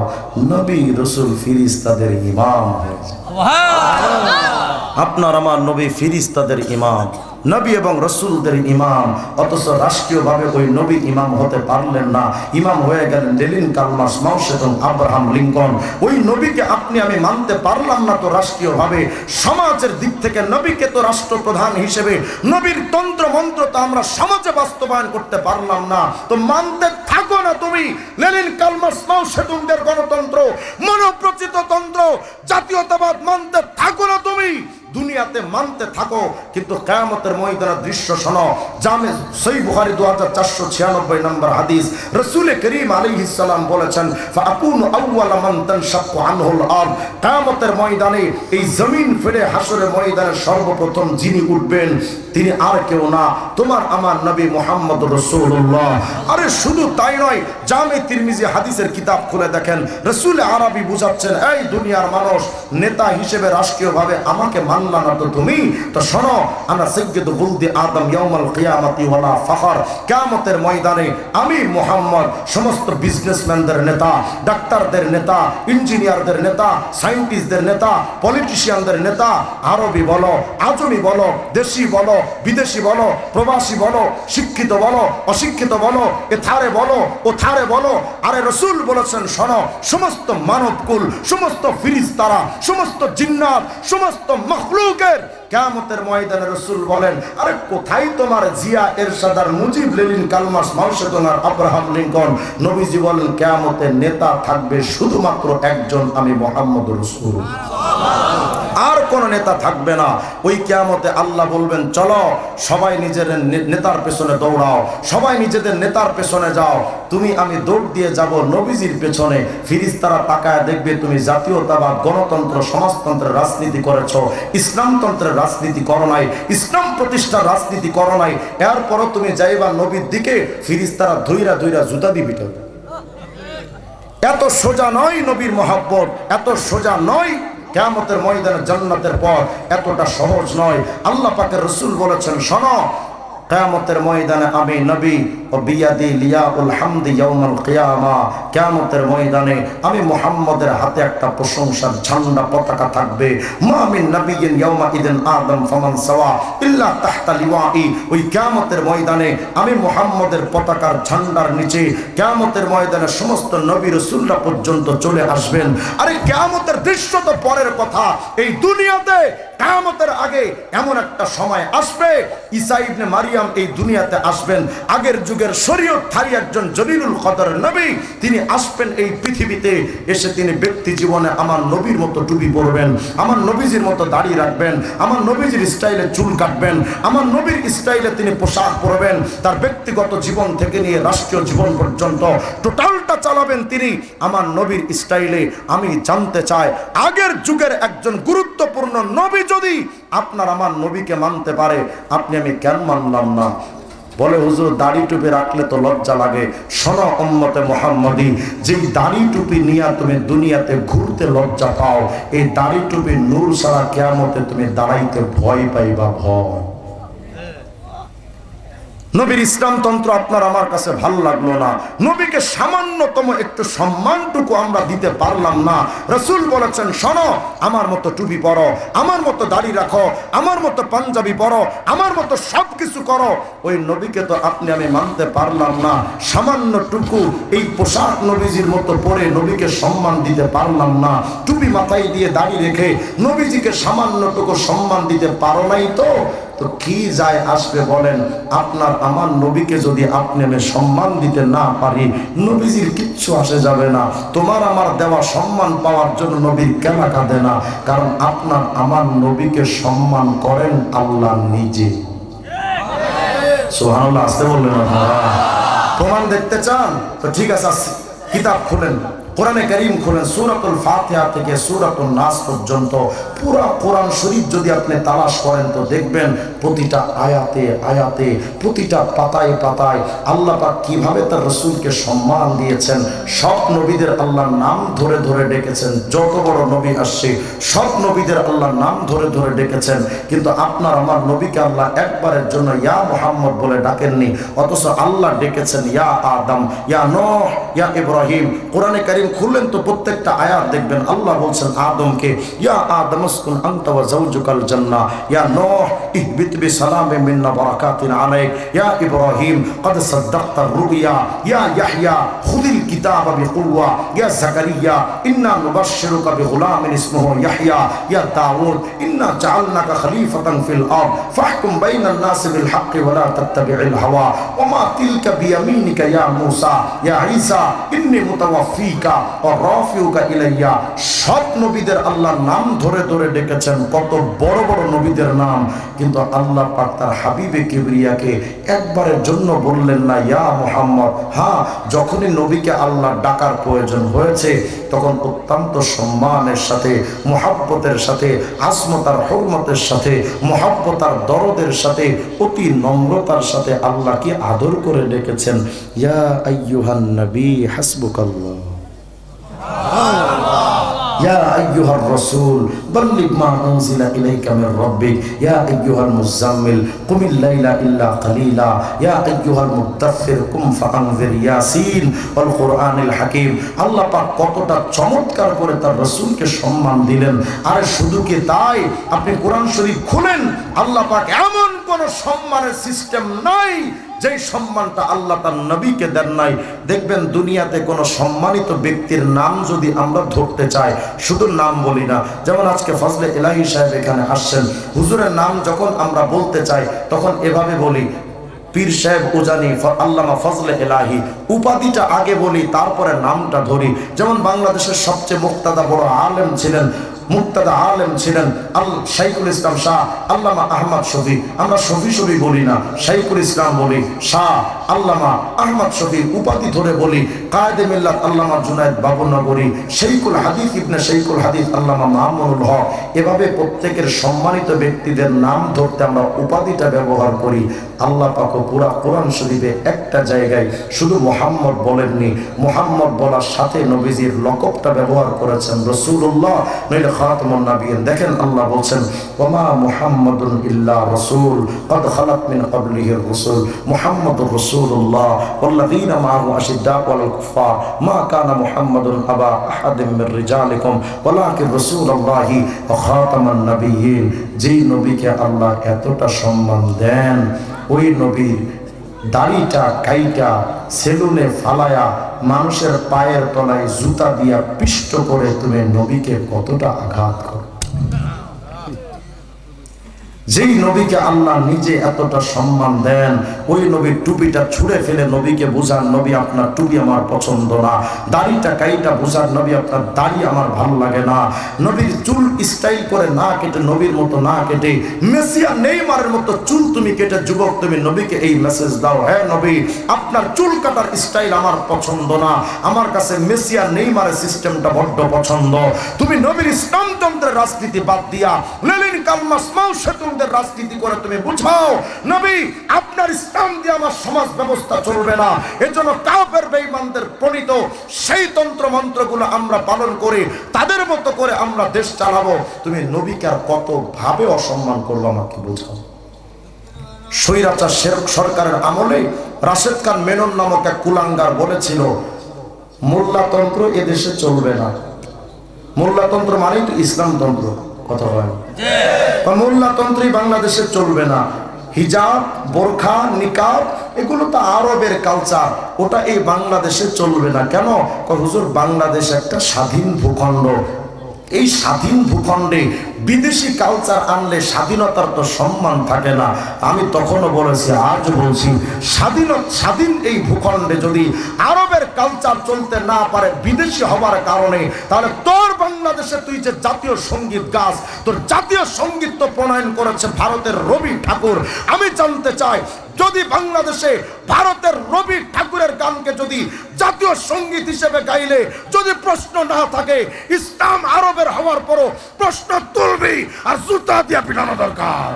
নবী, রাসূল, ফিরিস্তাদের ইমাম হয়ে যায়। আপনার আমার নবী ফিরিস্তাদের ইমাম, নবী এবং রসুলদের ইমাম। অথচ রাষ্ট্রীয়ভাবে ওই নবী ইমাম হতে পারলেন না। ইমাম হয়ে গেলেন লেনিন, কার্ল মার্কস, মাও সেতুং, আব্রাহাম লিঙ্কন। ওই নবীকে আপনি আমি মানতে পারলাম না তো রাষ্ট্রীয়ভাবে। সমাজের দিক থেকে নবীকে তো রাষ্ট্রপ্রধান হিসেবে, নবীর তন্ত্র মন্ত্র তো আমরা সমাজে বাস্তবায়ন করতে পারলাম না। তো মানতে থাকো না তুমি লেনিন, কার্ল মার্কস, মাও সেতুংদের গণতন্ত্র, মনোপ্রচিত তন্ত্র, জাতীয়তাবাদ মানতে থাকো না তুমি, দুনিয়াতে মানতে থাকো। কিন্তু কিয়ামতের ময়দানের দৃশ্য শোনো। জামে সহিহ বুখারী 2496 নম্বর হাদিস, রাসূল করিম আলাইহিস সালাম বলেছেন, ফাআকুনু আউওয়ালা মান তানশাক্কু আনহুল আরদ, কিয়ামতের ময়দানে এই জমিন ফেটে হাসরের ময়দানে সর্বপ্রথম যিনি উঠবেন তিনি আর কেউ না, তোমার আমার নবী মুহাম্মদুর রাসূলুল্লাহ। আরে শুধু তাই নয়, জামে তিরমিজি হাদিসের কিতাব খুলে দেখেন, রাসূল আরবি বুঝাচ্ছেন, এই দুনিয়ার মানুষ, নেতা হিসেবে রাষ্ট্রীয়ভাবে আমাকে মানলা না তো তুমি, তো শোনো, আনা সাইয়্যিদু বুলদি আদম ইয়াউমাল কিয়ামতি ওয়ালা ফাখর, কিয়ামতের ময়দানে আমি মুহাম্মদ সমস্ত বিজনেসম্যানদের নেতা, ডাক্তারদের নেতা, ইঞ্জিনিয়ারদের নেতা, সায়েন্টিস্টদের নেতা, পলিটিশিয়ানদের নেতা, আরবি বলো, আজমি বলো, দেশি বলো, বিদেশি বলো, প্রবাসী বলো, শিক্ষিত বলো, অশিক্ষিত বলো, এথারে বলো, ওথারে বলো। আরে রাসূল বলেছেন, শোনো, সমস্ত মানবকুল, সমস্ত ফিরিস্তারা, সমস্ত জিন্নাত, সমস্ত মখলুকের কিয়ামতের ময়দানে রাসূল বলেন, আরে কোথায় তোমার জিয়া, এরশাদ আর মুজিব, লেনিন, কার্ল মার্কস, মাও সেতুং আর আব্রাহাম লিঙ্কন? নবীজি বলেন, কিয়ামতে নেতা থাকবে শুধুমাত্র একজন, আমি মুহাম্মদুর রাসূলুল্লাহ। আর কোন নেতা থাকবে না। ওই কিয়ামতে আল্লাহ বলবেন, চলো সবাই নিজের নেতার পেছনে দৌড়াও, সবাই নিজেদের নেতার পেছনে যাও। তুমি আমি দৌড় দিয়ে যাব নবীজির পেছনে। ফিরিস্তারা তাকায় দেখবে তুমি জাতীয়তাবাদ, গণতন্ত্র, সমাজতন্ত্রের রাজনীতি করেছো, ইসলামতন্ত্রের রাজনীতি করো নাই, ইসলাম প্রতিষ্ঠার রাজনীতি করো নাই। এরপরও তুমি যাইবা নবীর দিকে, ফিরিস্তারা ধইরা ধইরা জুতা দিয়ে পিটাবে। এত সোজা নয় নবীর মহব্বত, এত সোজা নয় কিয়ামতের ময়দানে জান্নাতের পথ, এতটা সহজ নয়। আল্লাহ পাকের রাসূল বলেছেন, শোনো, কিয়ামতের ময়দানে আমি নবী ও বিয়াদি লিয়াউল হামদি ইয়াউমাল কিয়ামা, কিয়ামতের ময়দানে আমি মুহাম্মদের হাতে একটা প্রশংসার ঝান্ডা পতাকা থাকবে। মা মিন নাবিয়্যিন ইয়াউমা ইদিন আদম ফামান সাওয়া ইল্লা তাহতা লিওয়াই। ওই কিয়ামতের ময়দানে আমি মুহাম্মদের পতাকার ঝান্ডার নিচে কিয়ামতের ময়দানে সমস্ত নবী রাসূলরা পর্যন্ত চলে আসবেন। আরে কিয়ামতের দৃশ্য তো পরের কথা, এই দুনিয়াতে কিয়ামতের আগে এমন একটা সময় আসবে, ঈসা ইবনে মারিয়াম ইসলাম এই দুনিয়াতে আসবেন, আগের যুগের শরীয়তধারী একজন জলিলুল কদর নবী, তিনি আসবেন এই পৃথিবীতে। এসে তিনি ব্যক্তি জীবনে আমার নবীর মতো টুপি পরবেন, আমার নবীজির মতো দাড়ি রাখবেন, আমার নবীজির স্টাইলে চুল কাটবেন, আমার নবীর স্টাইলে তিনি পোশাক পরবেন। তার ব্যক্তিগত জীবন থেকে নিয়ে রাষ্ট্রীয় জীবন পর্যন্ত টোটালটা চালাবেন তিনি আমার নবীর স্টাইলে। আমি জানতে চাই, আগের যুগের একজন গুরুত্বপূর্ণ নবী যদি আপনার আমার নবীকে মানতে পারে, আপনি আমি কেন মানলাম না? বলে হুজুর দাড়ি টুপি রাখলে তো লজ্জা লাগে। শোনো উম্মতে মুহাম্মাদি, যেই দাড়ি টুপি নিয়ে তুমি দুনিয়াতে ঘুরতে লজ্জা পাও, এই দাড়ি টুপি নূর ছাড়া কিয়ামতে তুমি দাঁড়াইতে ভয় পাইবা, ভয়। নবীর ইসলামতন্ত্র আপনার আমার কাছে ভালো লাগলো না, নবীকে সামান্যতম একটু সম্মানটুকু আমরা দিতে পারলাম না। রাসূল বলেছেন, শোনো, আমার মতো টুপি পরো, আমার মতো দাড়ি রাখো, আমার মতো পাঞ্জাবি পরো, আমার মতো সব কিছু করো। ওই নবীকে তো আপনি আমি মানতে পারলাম না। সামান্যটুকু এই পোশাক নবীজির মতো পরে নবীকে সম্মান দিতে পারলাম না। টুপি মাথায় দিয়ে দাড়ি রেখে নবীজিকে সামান্যটুকু সম্মান দিতে পারো নাই তো কি যায় আসবে বলেন? আপনার আমার নবীকে যদি আপনি আমি সম্মান দিতে না পারি, নবীজির কিচ্ছু আসে যাবে না। তোমার আমার দেওয়া সম্মান পাওয়ার জন্য নবীর কেনা কাঁদে না, কারণ আপনার আমার নবীকে সম্মান করেন আল্লাহ নিজে। সুবহানাল্লাহ, আসতে বললেন আপনারা? প্রমাণ দেখতে চান তো ঠিক আছে, কিতাব খুলেন, কোরআনে কারীম খুলেন, সূরাতুল ফাতিহা থেকে সূরাতুন নাস পর্যন্ত পুরা কোরআন শরীফ যদি আপনি তালাশ করেন তো দেখবেন প্রতিটা আয়াতে আয়াতে, প্রতিটা পাতায় পাতায় আল্লাহ পাক কিভাবে তার রাসূলকে সম্মান দিয়েছেন। সব নবীদের আল্লাহর নাম ধরে ধরে ডেকেছেন, যত বড় নবী আসছে সব নবীদের আল্লাহর নাম ধরে ধরে ডেকেছেন। কিন্তু আপনার আমার নবীকে আল্লাহ একবারের জন্য ইয়া মুহাম্মদ বলে ডাকেননি, অথচ আল্লাহ ডেকেছেন ইয়া আদম, ইয়া নূহ, ইয়া ইব্রাহিম। কোরআনে কারীম খুললেন তো প্রত্যেকটা আয়াত দেখবেন আল্লাহ বলছেন আদমকে, ইয়া আদম উসকুন আনতা ওয়া যাওজুকাল জান্নাহ, ইয়া নূহ ইহবিত বিসালামিন মিন্না বারাকাতিন আলাইক, ইয়া ইব্রাহিম ক্বাদ সাদ্দাকতার রুয়া, ইয়া ইয়াহইয়া খুযিল কিতাবা বিকুওয়া, ইয়া যাকারিয়া ইন্না নুবাশশিরুকা বিগুলামিন ইসমুহু ইয়াহইয়া, ইয়া দাউদ ইন্না জাআলনাকা খলিফাতান ফিল আরদ ফাহকুম বাইনান নাসি বিল হাক্কি ওয়া লা তাত্তাবি'ল হাওয়া ওয়া মা তিলকা বিয়ামিনিকা ইয়া মূসা, ইয়া ঈসা ইন্নী মুতাওয়াফফিকা ওয়া রাফিউকা ইলাইয়া। সব নবীদের আল্লাহর নাম ধরে ধরে ডেকেছেন, কত বড় বড় নবীদের নাম, কিন্তু আল্লাহ পাক তার হাবিবে কিবরিয়াকে একবারের জন্য বললেন না ইয়া মুহাম্মদ। হ্যাঁ, যখনই নবীকে আল্লাহ ডাকার প্রয়োজন হয়েছে তখন অত্যন্ত সম্মানের সাথে, মুহাব্বতের সাথে, আসমতার হুরমতের সাথে, মুহাব্বতার দরদের সাথে, অতি নম্রতার সাথে আল্লাহকে আদর করে ডেকেছেন, ইয়া আইয়ুহান নবী হাসবুকাল্লাহ, ইয়া আইয়ুহার রাসূল বাল্লিগ মা উনজিলা ইলাইকা মির রাব্বিক, ইয়া আইয়ুহাল মুযাম্মিল কুমিল লাইলা ইল্লা কালিলা, ইয়া আইয়ুহাল মুদাথথির কুম ফাআনজির, ইয়াসিন ওয়াল কুরআনিল হাকীম। আল্লাহ পাক কতটা চমৎকার করে তার রাসূলকে সম্মান দিলেন। আর শুধু কি তাই, আপনি কোরআন শরীফ খুলেন, আল্লাহ পাক এমন কোন সম্মানের সিস্টেম নাই যেই সম্মানটা আল্লাহ তার নবীকে দেন নাই। দেখবেন দুনিয়াতে কোনো সম্মানিত ব্যক্তির নাম যদি আমরা ধরতে চাই, শুধু নাম বলি না, যেমন আজকে ফজলে ইলাহি সাহেব এখানে আসছেন, হুজুরের নাম যখন আমরা বলতে চাই তখন এভাবে বলি, পীর সাহেব উজানি আল্লামা ফজলে ইলাহি, উপাধিটা আগে বলি তারপরে নামটা ধরি। যেমন বাংলাদেশের সবচেয়ে মুক্তাদা বড় আলেম ছিলেন, মুক্তাদা আলেম ছিলেন শাইখুল ইসলাম শাহ আল্লামা আহমদ শফি। আমরা শফি শফি বলি না, শাইখুল ইসলাম বলি, শাহ আল্লামা আহমদ শফি উপাধি ধরে বলি, কায়েদে মিল্লাত আল্লামা জুনায়েদ বাবুনগরী, শাইখুল হাদিস ইবনে শাইখুল হাদিস আল্লামা মামুনুল হক। এভাবে প্রত্যেকের সম্মানিত ব্যক্তিদের নাম ধরতে আমরা উপাধিটা ব্যবহার করি। আল্লাহ পাক পুরা কোরআন শরীফে একটা জায়গায় শুধু মুহাম্মদ বলেননি, মুহাম্মদ বলার সাথে নবীজির লকবটা ব্যবহার করেছেন রাসূলুল্লাহ নইলে খাতামুন নাবিয়্যিন। দেখেন আল্লাহ বলছেন, ওমা মুহাম্মাদুন ইল্লা রাসূল ক্বাদ খালাত মিন ক্বাবলিহির রাসূল মুহাম্মাদুর রাসূলুল্লাহ ওয়াল্লাযীনা মাআহু আশিদ্দাউ আলাল কুফফার মা কানা মুহাম্মাদুন আবা আহাদিম মির রিজালিকুম ওয়ালাকিন রাসূলুল্লাহি ওয়া খাতামান নাবিয়্যিন। যেই নবীকে আল্লাহ এতটা সম্মান দেন, ওই নবীর দাড়িটা কাইটা সেলুনে ফালায়া মানুষের পায়ের তলায় জুতা দিয়া পিষ্ট করে তুমি নবীকে কতটা আঘাত করো। যেই নবীকে আল্লাহ নিজে এতটা সম্মান দেন, ওই নবীর টুপিটা ছুঁড়ে ফেলে নবীকে বুঝান, নবী আপনার টুপি আমার পছন্দ না। দাড়িটা কাইটা বুঝান, নবী আপনার দাড়ি আমার ভালো লাগে না। নবীর চুল স্টাইল করে না কেটে, নবীর মতো না কেটে, মেসি আর নেইমারের মতো চুল তুমি কেটে যুবক তুমি নবীকে এই মেসেজ দাও, হ্যাঁ নবী আপনার চুল কাটার স্টাইল আমার পছন্দ না, আমার কাছে মেসি আর নেইমারের সিস্টেমটা বড্ড পছন্দ। তুমি নবীর ইসলামতন্ত্রের রাজনীতি বাদ দিয়া লেনিন কালমাস মাও সেতুলদের রাজনীতি করে তুমি বুঝাও, নবী আপনার ইসলাম দিয়ে আমার সমাজ ব্যবস্থা চলবে না। এজন্য কাফের বেঈমানদের প্রণীত সেই তন্ত্র মন্ত্রগুলো আমরা পালন করে তাদের মতো করে আমরা দেশ চালাবো। তুমি নবীকে আর কত ভাবে অসম্মান করবো আমাকে বুঝাও। স্বৈরাচার সরকারের আমলে রাশেদ খান মেনন নামক এক কুলাঙ্গার বলেছিল, মোল্লাতন্ত্র এদেশে চলবে না। মোল্লাতন্ত্র মানেই তো ইসলামতন্ত্র, কথা হয়। মোল্লাতন্ত্রই বাংলাদেশে চলবে না। হিজাব, বোরখা, নিকাব এগুলো তো আরবের কালচার, ওটা এই বাংলাদেশে চলবে না। কেন? হুজুর বাংলাদেশ একটা স্বাধীন ভূখণ্ড, এই স্বাধীন ভূখণ্ডে বিদেশি কালচার আনলে স্বাধীনতার তো সম্মান থাকে না। আমি তখনও বলেছি, আজ বলছি, স্বাধীন এই ভূখণ্ডে যদি আরবের কালচার চলতে না পারে বিদেশি হবার কারণে, তাহলে তোর বাংলাদেশে তুই যে জাতীয় সঙ্গীত গাস, তোর জাতীয় সঙ্গীত তো প্রণয়ন করেছে ভারতের রবি ঠাকুর। আমি জানতে চাই, যদি বাংলাদেশে ভারতের রবি ঠাকুরের গানকে যদি জাতীয় সঙ্গীত হিসেবে গাইলে যদি প্রশ্ন না থাকে, ইসলাম আরবের হওয়ার পরও প্রশ্ন তুলবি আর জুতা দিয়া পিটানো দরকার।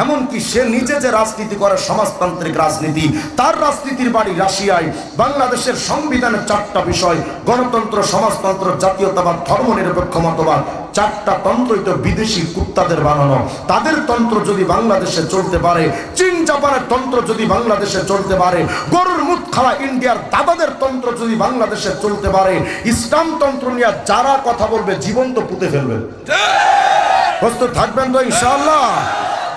এমনকি সে নিজে যে রাজনীতি করে সমাজতান্ত্রিক রাজনীতি, তার রাজনীতির বাড়ি রাশিয়ায়। বাংলাদেশের সংবিধানের 4টা বিষয়, গণতন্ত্র, সমাজতন্ত্র, জাতীয়তাবাদ, ধর্মনিরপেক্ষ মতবাদ, 4টা তন্ত্রই তো বিদেশি কুত্তাদের বানানো। তাদের তন্ত্র যদি বাংলাদেশে চলতে পারে, চীন জাপানের তন্ত্র যদি বাংলাদেশে চলতে পারে, গরুর মুখ খাওয়া ইন্ডিয়ার দাদাদের তন্ত্র যদি বাংলাদেশে চলতে পারে, ইসলাম তন্ত্র নিয়ে যারা কথা বলবে জীবন তো পুঁতে ফেলবে। প্রস্তুত থাকবেন তো ইনশাআল্লাহ?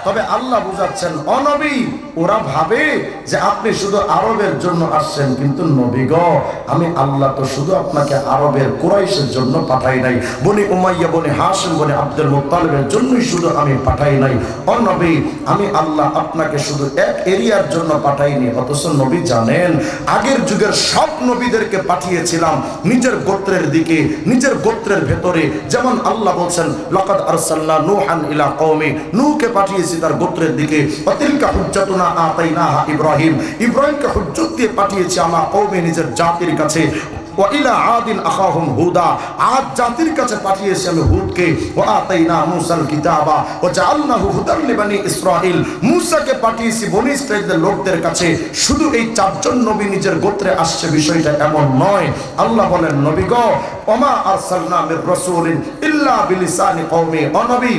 তবে আল্লাহ বুঝাচ্ছেন, অনবী ওরা ভাবে যে আপনি শুধু আরবের জন্য আসছেন, কিন্তু নবী গো আমি আল্লাহ তো শুধু আপনাকে আরবের কুরাইশের জন্য পাঠাই নাই, বনি উমাইয়া, বনি হাশিম, বনি আব্দুল মুত্তালিবের জন্যই শুধু আমি পাঠাই নাই। অনবী আমি আল্লাহ আপনাকে শুধু এক এরিয়ার জন্য পাঠাইনি। অথচ নবী জানেন, আগের যুগের সব নবীদেরকে পাঠিয়েছিলাম নিজের গোত্রের দিকে, নিজের গোত্রের ভেতরে। যেমন আল্লাহ বলছেন, লাকাদ আরসালনা নূহান ইলা কওমি, নূহকে পাঠিয়েছি তার গোত্রের দিকে। ওয়াতিলকা হুজ্জাতুনা আতাইনাহা ইব্রাহিম, ইব্রাহিমকে হুজ্জত দিয়ে পাঠিয়েছি আলা কওমি, নিজের জাতির কাছে। ওয়া ইলা আদিন আখাহুম হুদা, আদ জাতির কাছে পাঠিয়েছি আমি হুদকে। ওয়া আতাইনা মূসাল কিতাবা ওয়া জাআলনাহু হুদাল লিবানি ইসরাঈল, মূসাকে পাঠিয়েছি বনি ইসরাঈলের লোকদের কাছে। শুধু এই 4জন নবী নিজের গোত্রে আসছে বিষয়টা এমন নয়। আল্লাহ বলেন, নবী গো ওমা আরসালনা মির রাসূলিন ইল্লা বিলিসানি কওমি, ও নবী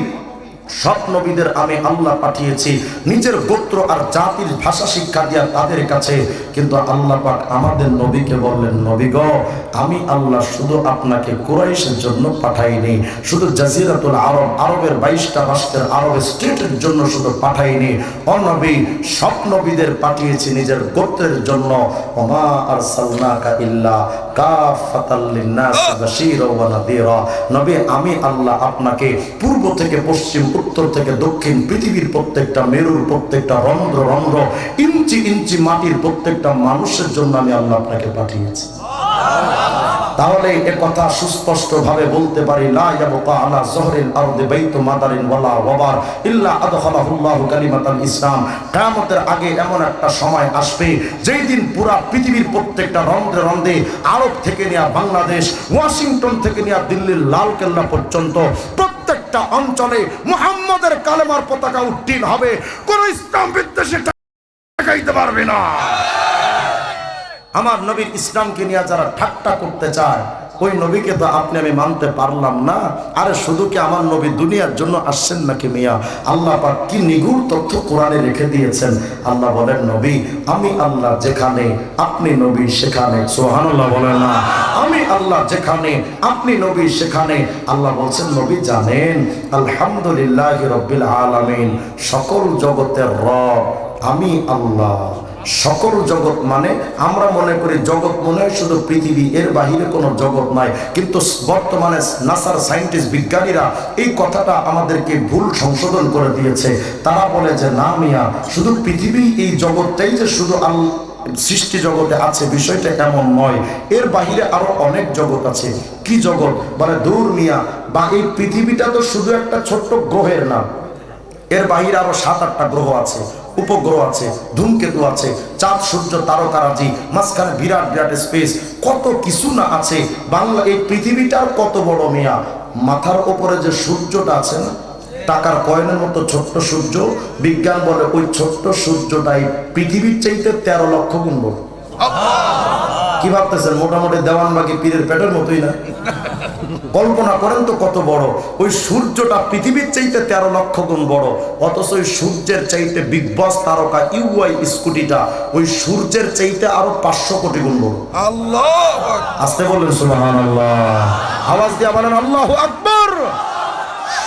সব নবীদের আমি আল্লাহ পাঠিয়েছি নিজের গোত্র আর জাতির ভাষা শিক্ষা দিয়া তাদের কাছে। কিন্তু আল্লাহ পাক আমাদের নবীকে বললেন, নবী গো আমি আল্লাহ শুধু আপনাকে কুরাইশের জন্য পাঠাইনি, শুধু জাজিরাতুল আরব, আরবের 22টা রাষ্ট্রের আরব স্টেটের জন্য শুধু পাঠাইনি। ও নবী সব নবীদের পাঠিয়েছি নিজের গোত্রের জন্য। ওমা আরসালনাকা ইল্লা কাফাতাল লিন্নাস বাশীরা ওয়া নাযীরা, নবী আমি আল্লাহ আপনাকে পূর্ব থেকে পশ্চিম, উত্তর থেকে দক্ষিণ, পৃথিবীর প্রত্যেকটা মেরুর প্রত্যেকটা রন্ধ্র রন্ধ্র, ইঞ্চি ইঞ্চি মাটির প্রত্যেকটা মানুষের জন্য আমি আল্লাহ আপনাকে পাঠিয়েছি। তাহলে এ কথা সুস্পষ্ট ভাবে বলতে পারি, লা ইয়াবকা আলা যহরিল আরদি বাইতু মাদারিন ওয়ালা ওয়াবার ইল্লা আদখালাহুল্লাহু কালিমাতাল ইসলাম। কিয়ামতের আগে এমন একটা সময় আসবে যেই দিন পুরা পৃথিবীর প্রত্যেকটা রন্ধ্রে রন্ধ্রে, আরব থেকে নিয়ে বাংলাদেশ, ওয়াশিংটন থেকে নিয়ে দিল্লির লালকেল্লা পর্যন্ত প্রত্যেকটা অঞ্চলে মুহাম্মদের কালেমার পতাকা উত্তীর্ণ হবে। কোন ইসলাম বিদ্বেষী ঠেকাইতে পারবে না। আমার নবীর ইসলামকে নিয়ে যারা ঠাট্টা করতে চায়, ওই নবীকে তো আপনি আমি মানতে পারলাম না। আরে শুধু কি আমার নবী দুনিয়ার জন্য আসছেন নাকি মিয়া? আল্লাহ পাক কি নিগুড় তথ্য কোরআনে রেখে দিয়েছেন। আল্লাহ বলেন, নবী আমি আল্লাহ যেখানে আপনি নবী সেখানে। সুবহানাল্লাহ বলেন না? আমি আল্লাহ যেখানে আপনি নবী সেখানে। আল্লাহ বলছেন, নবী জানেন আলহামদুলিল্লাহি রাব্বিল আলামিন, সকল জগতের রব আমি আল্লাহ। সকল জগৎ মানে আমরা মনে করি জগৎ মনে হয় শুধু পৃথিবী, এর বাহিরে কোনো জগৎ নাই। কিন্তু বর্তমানে নাসার সায়েন্টিস্ট বিজ্ঞানীরা এই কথাটা আমাদেরকে ভুল সংশোধন করে দিয়েছে। তারা বলে যে না মিয়া, শুধু পৃথিবী এই জগৎটাই যে শুধু সৃষ্টি জগতে আছে, বিষয়টা এমন নয়। এর বাহিরে আরো অনেক জগৎ আছে। কি জগৎ? বলে দূর মিয়া, বা এই পৃথিবীটা তো শুধু একটা ছোট্ট গ্রহের নাম। এর বাহিরে আরো 7-8টা গ্রহ আছে, উপগ্রহ আছে, ধূমকেতু আছে, চাঁদ সূর্য তারকারাজি, মাঝখানে বিরাট বিরাট স্পেস, কত কিছু না আছে। বাংলা এই পৃথিবীটার কত বড় মিয়া, মাথার উপরে যে সূর্যটা আছে না, টাকার কয়েনের মতো ছোট্ট সূর্য, বিজ্ঞান বলে ওই ছোট্ট সূর্যটাই পৃথিবীর চাইতে 13 লক্ষ গুণ বড়। কি ভাবতেছেন? মোটামুটি দেওয়ানবাগি পীরের পেটের মতোই না? কল্পনা করেন তো কত বড়। ওই সূর্যটা পৃথিবীর চাইতে 13 লক্ষ গুণ বড়। অথচ ওই সূর্যের চাইতে বিগ বস তারকা ইউআই স্কুটিটা ওই সূর্যের চাইতে আরো 500 কোটি গুণ বড়। আল্লাহ আসতে বললেন সুবহানাল্লাহ, আওয়াজ দিয়ে বলেন আল্লাহু আকবার।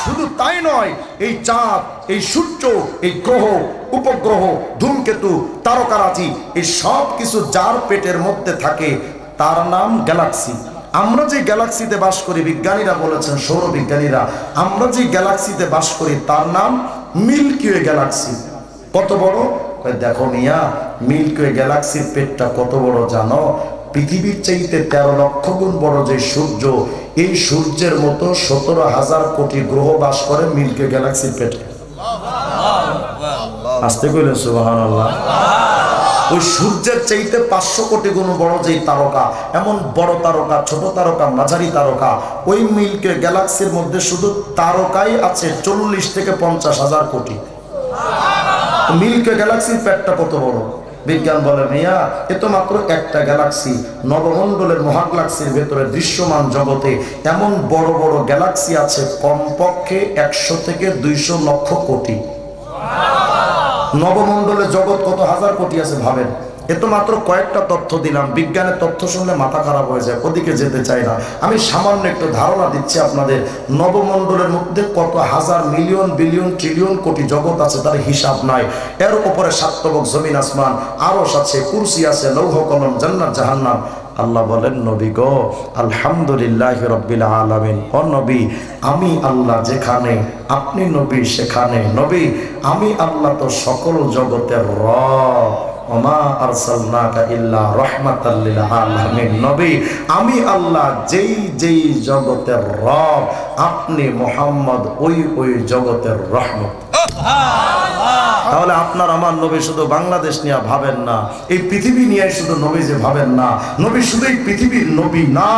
শুধু তাই নয়, এই চাঁদ, এই সূর্য, এই গ্রহ, উপগ্রহ, ধূমকেতু, তারকারাজি, এই সব কিছু যার পেটের মধ্যে থাকে তার নাম গ্যালাক্সি। আমরা যে গ্যালাক্সিতে বাস করি, বিজ্ঞানীরা বলেছেন, সৌর বিজ্ঞানীরা, আমরা যে গ্যালাক্সিতে বাস করি তার নাম মিল্কি ওয়ে গ্যালাক্সি। কত বড়? দেখো মিয়া, মিল্কি ওয়ে গ্যালাক্সির পেটটা কত বড় জানো? পৃথিবীর চাইতে 13 লক্ষ গুণ বড় যে সূর্য, এই সূর্যের মতো 17,000 কোটি গ্রহ বাস করে মিল্কি ওয়ে গ্যালাক্সির পেটে। আসতে কইলেন সুবহানাল্লাহ। ওই সূর্যের চাইতে 500 কোটি গুণ বড় যেই তারকা, এমন বড় তারকা, ছোট তারকা, মাঝারি তারকা, ওই মিল্কি ওয়ে গ্যালাক্সির মধ্যে শুধু তারকাই আছে 40 থেকে 50,000 কোটি। মিল্কি ওয়ে গ্যালাক্সির পেটটা কত বড়? বিজ্ঞান বলে মিয়া, এ তো মাত্র একটা গ্যালাক্সি। নবমণ্ডলের মহাগ্যালাক্সির ভেতরে দৃশ্যমান জগতে এমন বড় বড় গ্যালাক্সি আছে কমপক্ষে 100 থেকে 200 লক্ষ কোটি। নবমণ্ডলে জগৎ কত হাজার কোটি আছে ভাবেন। এ তো মাত্র কয়েকটা তথ্য দিলাম। বিজ্ঞানের তথ্য শুনলে মাথা খারাপ হয়ে যায়, ওদিকে যেতে চাই না। আমি সামান্য একটু ধারণা দিচ্ছি আপনাদের। নবমণ্ডলের মধ্যে কত হাজার, মিলিয়ন, বিলিয়ন, ট্রিলিয়ন কোটি জগৎ আছে, তার হিসাব নাই। এর উপরে সাতবক জমিন আসমান, আরশ আছে, কুরসি আছে, লৌহ কলম, জান্নাত জাহান্নাম। আল্লাহ বলেন, নবী গো, আলহামদুলিল্লাহ রাব্বিল আলামিন। ও নবী, আমি আল্লাহ যেখানে, আপনি নবী সেখানে। নবী, আমি আল্লাহ তো সকল জগতের রব। ওমা আরসালনাকা ইল্লা রাহমাতাল লিল আলামিন। নবী, আমি আল্লাহ যেই যেই জগতের রব, আপনি মুহাম্মদ ওই জগতের রহমত। তাহলে আপনার আমার নবী শুধু বাংলাদেশ নিয়ে ভাবেন না, এই পৃথিবী নিয়ে শুধু নবী যে ভাবেন না। নবী শুধু এই পৃথিবীর নবী না,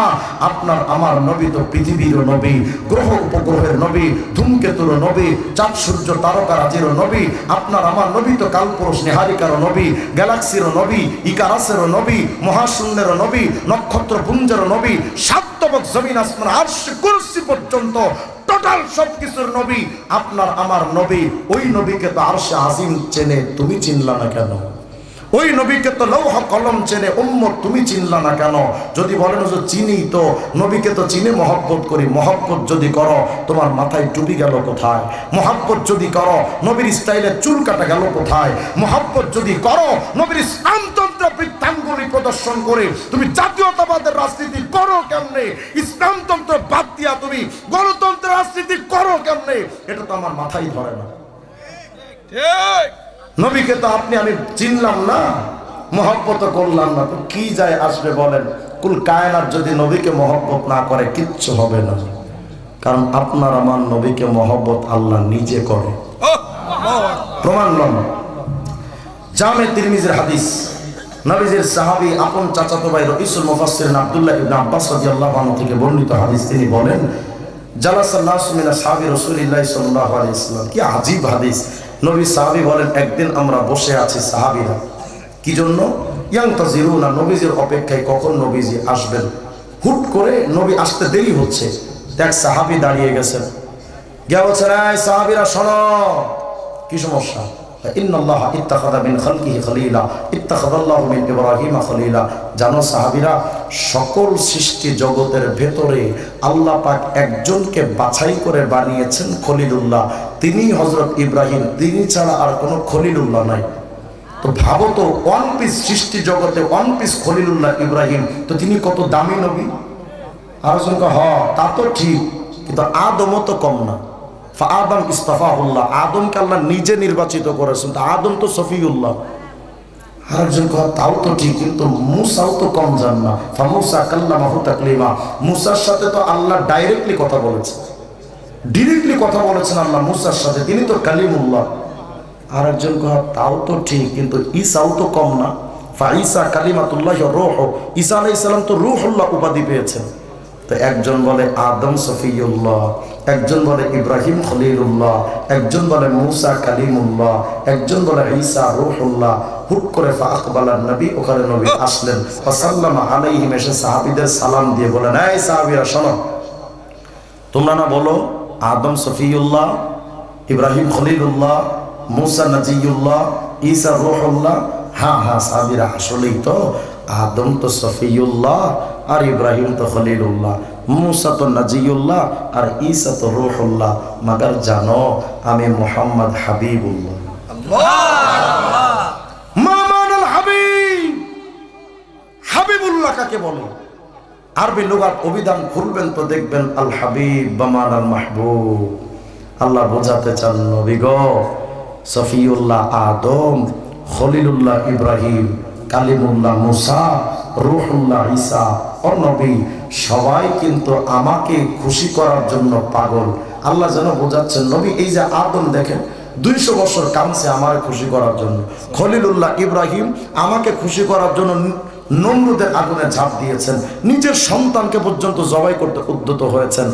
আপনার আমার নবী তো পৃথিবীরও নবী, গ্রহ উপগ্রহের নবী, ধূমকেতুর নবী, চাঁদ সূর্য তারকারাজিরও নবী। আপনার আমার নবী তো কালপুরুষ নিহারিকারও নবী, গ্যালাক্সিরও নবী, ইকারাসেরও নবী, মহাশূন্যেরও নবী, নক্ষত্র পুঞ্জেরও নবী, সাতবক জমিন আসমান আরশ কুরসি পর্যন্ত টোটাল সবকিছুর নবী আপনার আমার নবী। ওই নবীকে তো আরশে আজিম চেনে, তুমি চিনলা না কেন? ওই নবীকে তো লৌহ কলম চেনে, উম্মত তুমি চিনলা না কেন? যদি বলেন যে চিনি তো, নবীকে তো চিনে মহব্বত করি। মহব্বত যদি করো, তোমার মাথায় টুপি গেল কোথায়? মহব্বত যদি করো, নবীর স্টাইলে চুল কাটা গেল কোথায়? মহব্বত যদি করো, নবীর ইসলামতন্ত্র বৃত্তাঙ্গুলি প্রদর্শন করে তুমি জাতীয়তাবাদের রাজনীতি করো কেমনে? ইসলামতন্ত্র বাদ দিয়া তুমি গণতন্ত্রের রাজনীতি করো কেমনে? এটা তো আমার মাথায় ধরে না। ঠিক। নবীকে তো আপনি আমি চিনলাম না, মহব্বত করলাম না, তো কি যায় আসবে বলেন? কুল কায়নাত যদি নবীকে মহব্বত না করে কিচ্ছু হবে না। কারণ আপনার আমার নবীকে মহব্বত আল্লাহ নিজে করে। প্রমাণ লন, জামে তিরমিজির হাদিস, নবীজির সাহাবী আপন চাচাতো ভাই রইসুল মুফাসসিরিন আব্দুল্লাহ ইবনে আব্বাস রাদিয়াল্লাহু আনহু থেকে বর্ণিত হাদিস, তিনি বলেন, জালাসাল্লাহু মিনা সাহাবী রাসূলিল্লাহ সাল্লাল্লাহু আলাইহি ওয়াসাল্লাম। কি আজীব হাদিস। নবী সাহাবী বলেন, একদিন আমরা বসে আছি সাহাবীরা, কি জন্য? ইয়ান্তাজিরুনা, নবীজির অপেক্ষায় কখন নবীজি আসবেন। হুট করে নবী আসতে দেরি হচ্ছে, এক সাহাবী দাঁড়িয়ে গেছেন, গিয়া বলছেন, এই সাহাবীরা শোনো, কি সমস্যা? ইন্নাল্লাহা ইত্তাখাযা মিন খালকিহি খলিলা ইত্তাখাযাল্লাহু মিন ইব্রাহিমা খলিলা। জানো সাহাবীরা, সকল সৃষ্টি জগতের ভেতরে আল্লাহ পাক একজনকে বাছাই করে বানিয়েছেন খলিলুল্লাহ, তিনি হযরত ইব্রাহিম। তিনি ছাড়া আর কোনো খলিলুল্লাহ নাই। তো ভাবো তো ওয়ান পিস সৃষ্টি জগতে ওয়ান পিস খলিলুল্লাহ ইব্রাহিম, তো তিনি কত দামি নবী। আর তা তো ঠিক, কিন্তু আদমও তো কম না। আদম ইস্তাফাহুল্লাহ, আদমকে আল্লাহ নিজে নির্বাচিত করেছেন, তো আদম তো সফিউল্লাহ। আরেকজন কথা তাও তো ঠিক, কিন্তু মুসাও তো কম যান না। ফামুসা কাল্লামাহু তাকলিমা, মুসার সাথে তো আল্লাহ ডাইরেক্টলি কথা বলেছেন, ডিরেক্টলি কথা বলেছেন আল্লাহ মুসার সাথে, তিনি তো কালিমুল্লাহ। আরেকজন কথা তাও তো ঠিক, কিন্তু ঈসাও তো কম না। ফাঈসা কালিমাতুল্লাহ রূহ, ঈসা আলাইহিস সালাম তো রূহুল্লাহ উপাধি পেয়েছেন। তো একজন বলে আদম সফিউল্লাহ, একজন বলে ইব্রাহিম খলিলুল্লাহ, একজন বলে মুসা কালিমুল্লাহ, একজন বলে ঈসা রূহুল্লাহ। হুট করে ফাআকবালান নবী, ওখানে নবী আসলেন, ফাসাল্লামা আলাইহিম, এসে সাহাবীদের সালাম দিয়ে বলেন, এই সাহাবীরা শোনো, তোমরা না বলো আদম সফিউল্লাহ, ইব্রাহিম খলিলুল্লাহ, মুসা নাজিউল্লাহ, ঈসা রূহুল্লাহ। হ্যাঁ হ্যাঁ সাহাবীরা, আসলেই তো আদম তো সফিউল্লাহ আর ইব্রাহিম তো খলিলুল্লাহ, মুসা তো নাজিউল্লাহ আর ঈসা তো রূহুল্লাহ, মাগার জানো আমি মুহাম্মদ হাবিবুল্লাহ। মামানুল হাবিব, হাবিবুল্লাহ কাকে বলে? আরবি লুগাত অভিধান খুলবেন তো দেখবেন আল হাবিব বামানাল মাহবুব। আল্লাহ বোঝাতে চান নবী গো, সফিউল্লাহ আদম, খলিলুল্লাহ ইব্রাহিম, কালিমুল্লাহ মুসা, রূহুল্লাহ ঈসা ও নবী, সবাই কিন্তু আমাকে খুশি করার জন্য পাগল। আল্লাহ যেন বোঝাচ্ছেন নবী, এই যে আদম দেখেন 200 বছর কামছে আমাকে খুশি করার জন্য, খলিলুল্লাহ ইব্রাহিম আমাকে খুশি করার জন্য নমরুদের আগুনে ঝাঁপ দিয়েছেন, নিজের সন্তানকে পর্যন্ত জবাই করতে উদ্যত হয়েছেন।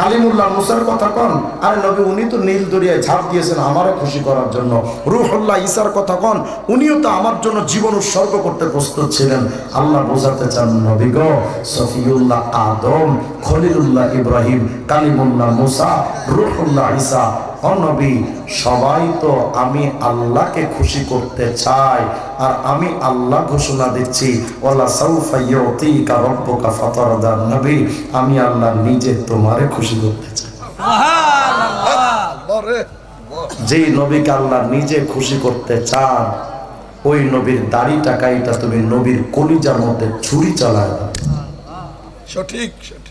কালিমুল্লাহ মুসার কথা কন, আরে নবী উনি তো নীল দরিয়ায় ঝাঁপ দিয়েছেন আমারে খুশি করার জন্য। রূহুল্লাহ ঈসার কথা কন, উনিও তো আমার জন্য জীবন উৎসর্গ করতে প্রস্তুত ছিলেন। আল্লাহ বোঝাতে চান নবী গো, সফিউল্লাহ আদম, খলিলুল্লাহ ইব্রাহিম, কালিমুল্লাহ মুসা, রূহুল্লাহ ঈসা ও নবী, সবাই তো আমি আল্লাহকে খুশি করতে চাই। আর আমি আল্লাহ ঘোষণা দিচ্ছি, ওয়ালা সাউফা ইউতিকা রাব্বুকা ফাতারদা, নবী আমি আল্লাহ নিজে তোমারে খুশি করতে চাই। যেই নবীকে আল্লাহ নিজে খুশি করতে চান, ওই নবীর দাড়ি টাকাইটা তুমি নবীর কলিজার মধ্যে ছুরি চালায় দাও। সঠিক সঠিক।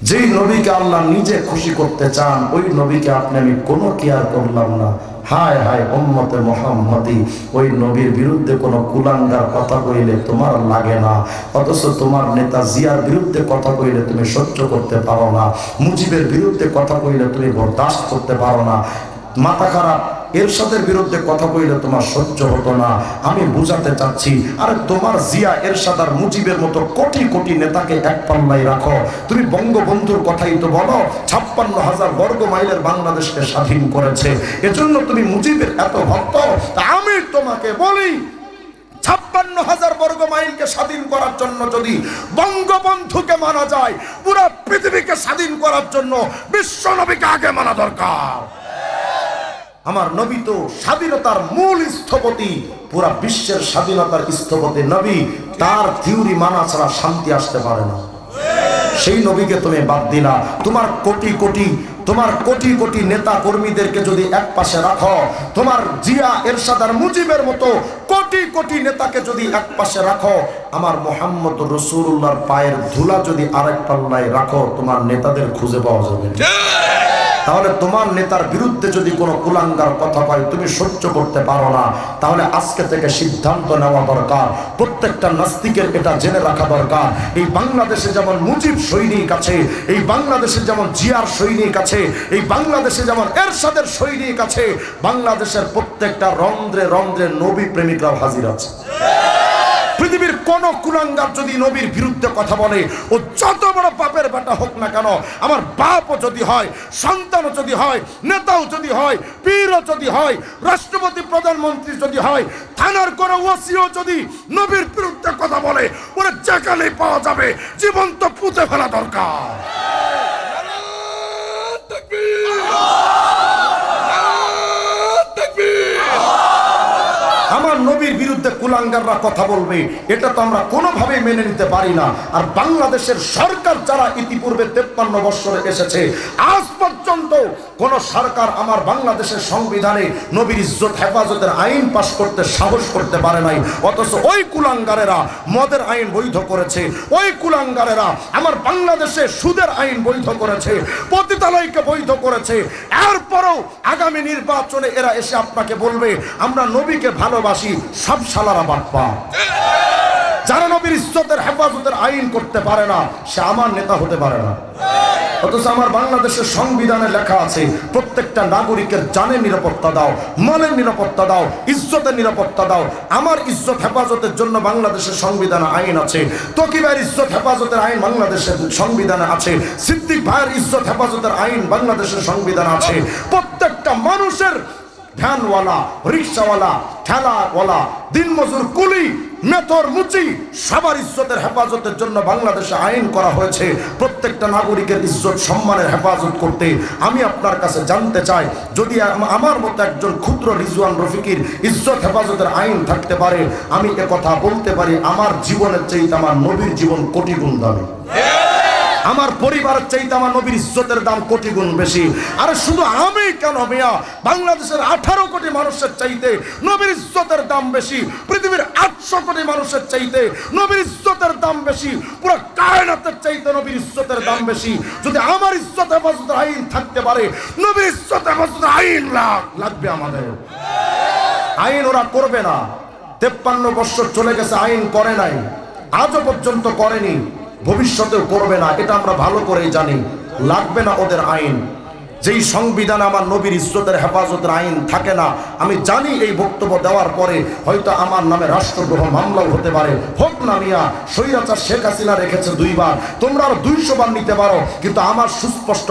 যেই নবীকে আল্লাহ নিজে খুশি করতে চান, ওই নবীকে আপনি আমি কোনো কেয়ার করলাম না। হায় হায় উম্মতে মুহাম্মাদি, ওই নবীর বিরুদ্ধে কোনো কুলাঙ্গার কথা কইলে তোমার লাগে না, অথচ তোমার নেতা জিয়ার বিরুদ্ধে কথা কইলে তুমি সহ্য করতে পারো না, মুজিবের বিরুদ্ধে কথা কইলে তুমি বরদাস্ত করতে পারো না, মাথা খারাপ এরশাদের বিরুদ্ধে কথা কইলে তোমার সহ্য হতো না। আমি বুঝাতে চাচ্ছি, আরে তোমার জিয়া এরশাদ আর মুজিবের মতো কোটি কোটি নেতাকে এক পাল্লায় রাখো, তুমি বঙ্গবন্ধুর কথাই তো বলো, 56,000 বর্গ মাইলের বাংলাদেশকে স্বাধীন করেছে, এজন্য তুমি মুজিবের এত ভক্ত। আমি তোমাকে বলি, 56,000 বর্গ মাইলকে স্বাধীন করার জন্য যদি বঙ্গবন্ধুকে মানা যায়, পুরো পৃথিবীকে স্বাধীন করার জন্য বিশ্ব নবীকে আগে মানা দরকার। আমার নবী তো স্বাধীনতার মূল স্থপতি, পুরা বিশ্বের স্বাধীনতার স্থপতি নবী, তার থিওরি মানা ছাড়া শান্তি আসতে পারে না। সেই নবীকে তুমি বাদ দিলা। তোমার কোটি কোটি নেতা কর্মীদেরকে যদি এক পাশে রাখো, তোমার জিয়া এরশাদ আর মুজিবের মতো কোটি কোটি নেতাকে যদি এক পাশে রাখো, আমার মুহাম্মদ রাসূলুল্লাহর পায়ের ধুলা যদি আরেক পাল্লায় রাখো, তোমার নেতাদের খুঁজে পাওয়া যাবে না। তাহলে তোমার নেতার বিরুদ্ধে যদি কোনো কুলাঙ্গার কথা পাই, তুমি সহ্য করতে পারো না, তাহলে আজকে থেকে সিদ্ধান্ত নেওয়া দরকার। প্রত্যেকটা নাস্তিকের এটা জেনে রাখা দরকার, এই বাংলাদেশে যেমন মুজিব সৈনিক আছে, এই বাংলাদেশে যেমন জিয়ার সৈনিক আছে, এই বাংলাদেশে যেমন এরশাদের সৈনিক আছে, বাংলাদেশের প্রত্যেকটা রন্ধ্রে রন্ধ্রে নবী প্রেমিকরাও হাজির আছে। পৃথিবীর কোন কুলাঙ্গার যদি নবীর বিরুদ্ধে কথা বলে, ও যত বড় বাপের বেটা হোক না কেন, আমার বাপও যদি হয়, সন্তানও যদি হয়, নেতাও যদি হয়, পীরও যদি হয়, রাষ্ট্রপতি প্রধানমন্ত্রী যদি হয়, থানার কোনো ওসিও যদি নবীর বিরুদ্ধে কথা বলে, ওরা যেখানেই পাওয়া যাবে জীবন্ত পুঁতে ফেলা দরকার। আমার নবীর বিরুদ্ধে কুলাঙ্গাররা কথা বলবে, এটা তো আমরা কোনোভাবেই মেনে নিতে পারি না। আর বাংলাদেশের সরকার যারা ইতিপূর্বে 53 বছরে এসেছে, আজ পর্যন্ত পর্যন্ত কোন সরকার আমার বাংলাদেশের সংবিধানে নবীর ইজ্জত হেফাজতের আইন পাশ করতে সাহস করতে পারে নাই, অথচ ওই কুলাঙ্গারেরা মদের আইন বৈধ করেছে, ওই কুলাঙ্গারেরা আমার বাংলাদেশে সুদের আইন বৈধ করেছে, পতিতালয়কে বৈধ করেছে। এরপরও আগামী নির্বাচনে এরা এসে আপনাকে বলবে আমরা নবীকে ভালোবাসি। সব শালারা বাপ্পা। যারা নবীর ইজ্জতের হেফাজতের আইন করতে পারে না সে আমার নেতা হতে পারে না। অথচ আমার বাংলাদেশের সংবিধানে লেখা আছে প্রত্যেকটা নাগরিকের জানের নিরাপত্তা দাও, মালের নিরাপত্তা দাও, ইজ্জতের নিরাপত্তা দাও। আমার ইজ্জত হেফাজতের জন্য বাংলাদেশের সংবিধানে আইন আছে, তকি ভাইয়ের ইজ্জত হেফাজতের আইন বাংলাদেশের সংবিধানে আছে, সিদ্দিক ভাইয়ের ইজ্জত হেফাজতের আইন বাংলাদেশের সংবিধানে আছে। প্রত্যেকটা মানুষের ভ্যানওয়ালা, রিক্সাওয়ালা, ঠেলাওয়ালা, দিনমজুর, কুলি, মেথর, মুচি সবার ইজ্জতের হেফাজতের জন্য বাংলাদেশে আইন করা হয়েছে। প্রত্যেকটা নাগরিকের ইজ্জত সম্মানের হেফাজত করতে আমি আপনার কাছে জানতে চাই, যদি আমার মতো একজন ক্ষুদ্র রিজওয়ান রফিকির ইজ্জত হেফাজতের আইন থাকতে পারে, আমি কথা বলতে পারি আমার জীবনের চাইতে আমার নবীর জীবন কোটি গুণ দামি, আমার পরিবারের চাইতে আমার নবীর ইজ্জতের দাম কোটি গুণ বেশি। আর শুধু আমি কেন মিয়া, বাংলাদেশের 18 কোটি মানুষের চাইতে নবীর ইজ্জতের দাম বেশি, পৃথিবীর 800 কোটি মানুষের চাইতে নবীর ইজ্জতের দাম বেশি, পুরো কায়নাতের চাইতে নবীর ইজ্জতের দাম বেশি। যদি আমার ইজ্জত হেফাজতের আইন থাকতে পারে, নবীর ইজ্জত হেফাজতের আইন লাগবে আমাদের। আইন ওরা করবে না। 53 বছর চলে গেছে, আইন করে নাই, আজও পর্যন্ত করেনি, ভবিষ্যতেও করবে না। এটা আমরা ভালো করেই জানি। লাগবে না ওদের আইন। যেই সংবিধানে আমার নবীর ইজ্জতের হেফাজতের আইন থাকে না, আমি জানি এই বক্তব্য দেওয়ার পরে হয়তো আমার নামে রাষ্ট্রদ্রোহ মামলাও হতে পারে। হোক না মিয়া, স্বৈরাচার শেখ হাসিনা রেখেছে 2 বার, তোমরা আরো 200 বার নিতে পারো, কিন্তু আমার সুস্পষ্ট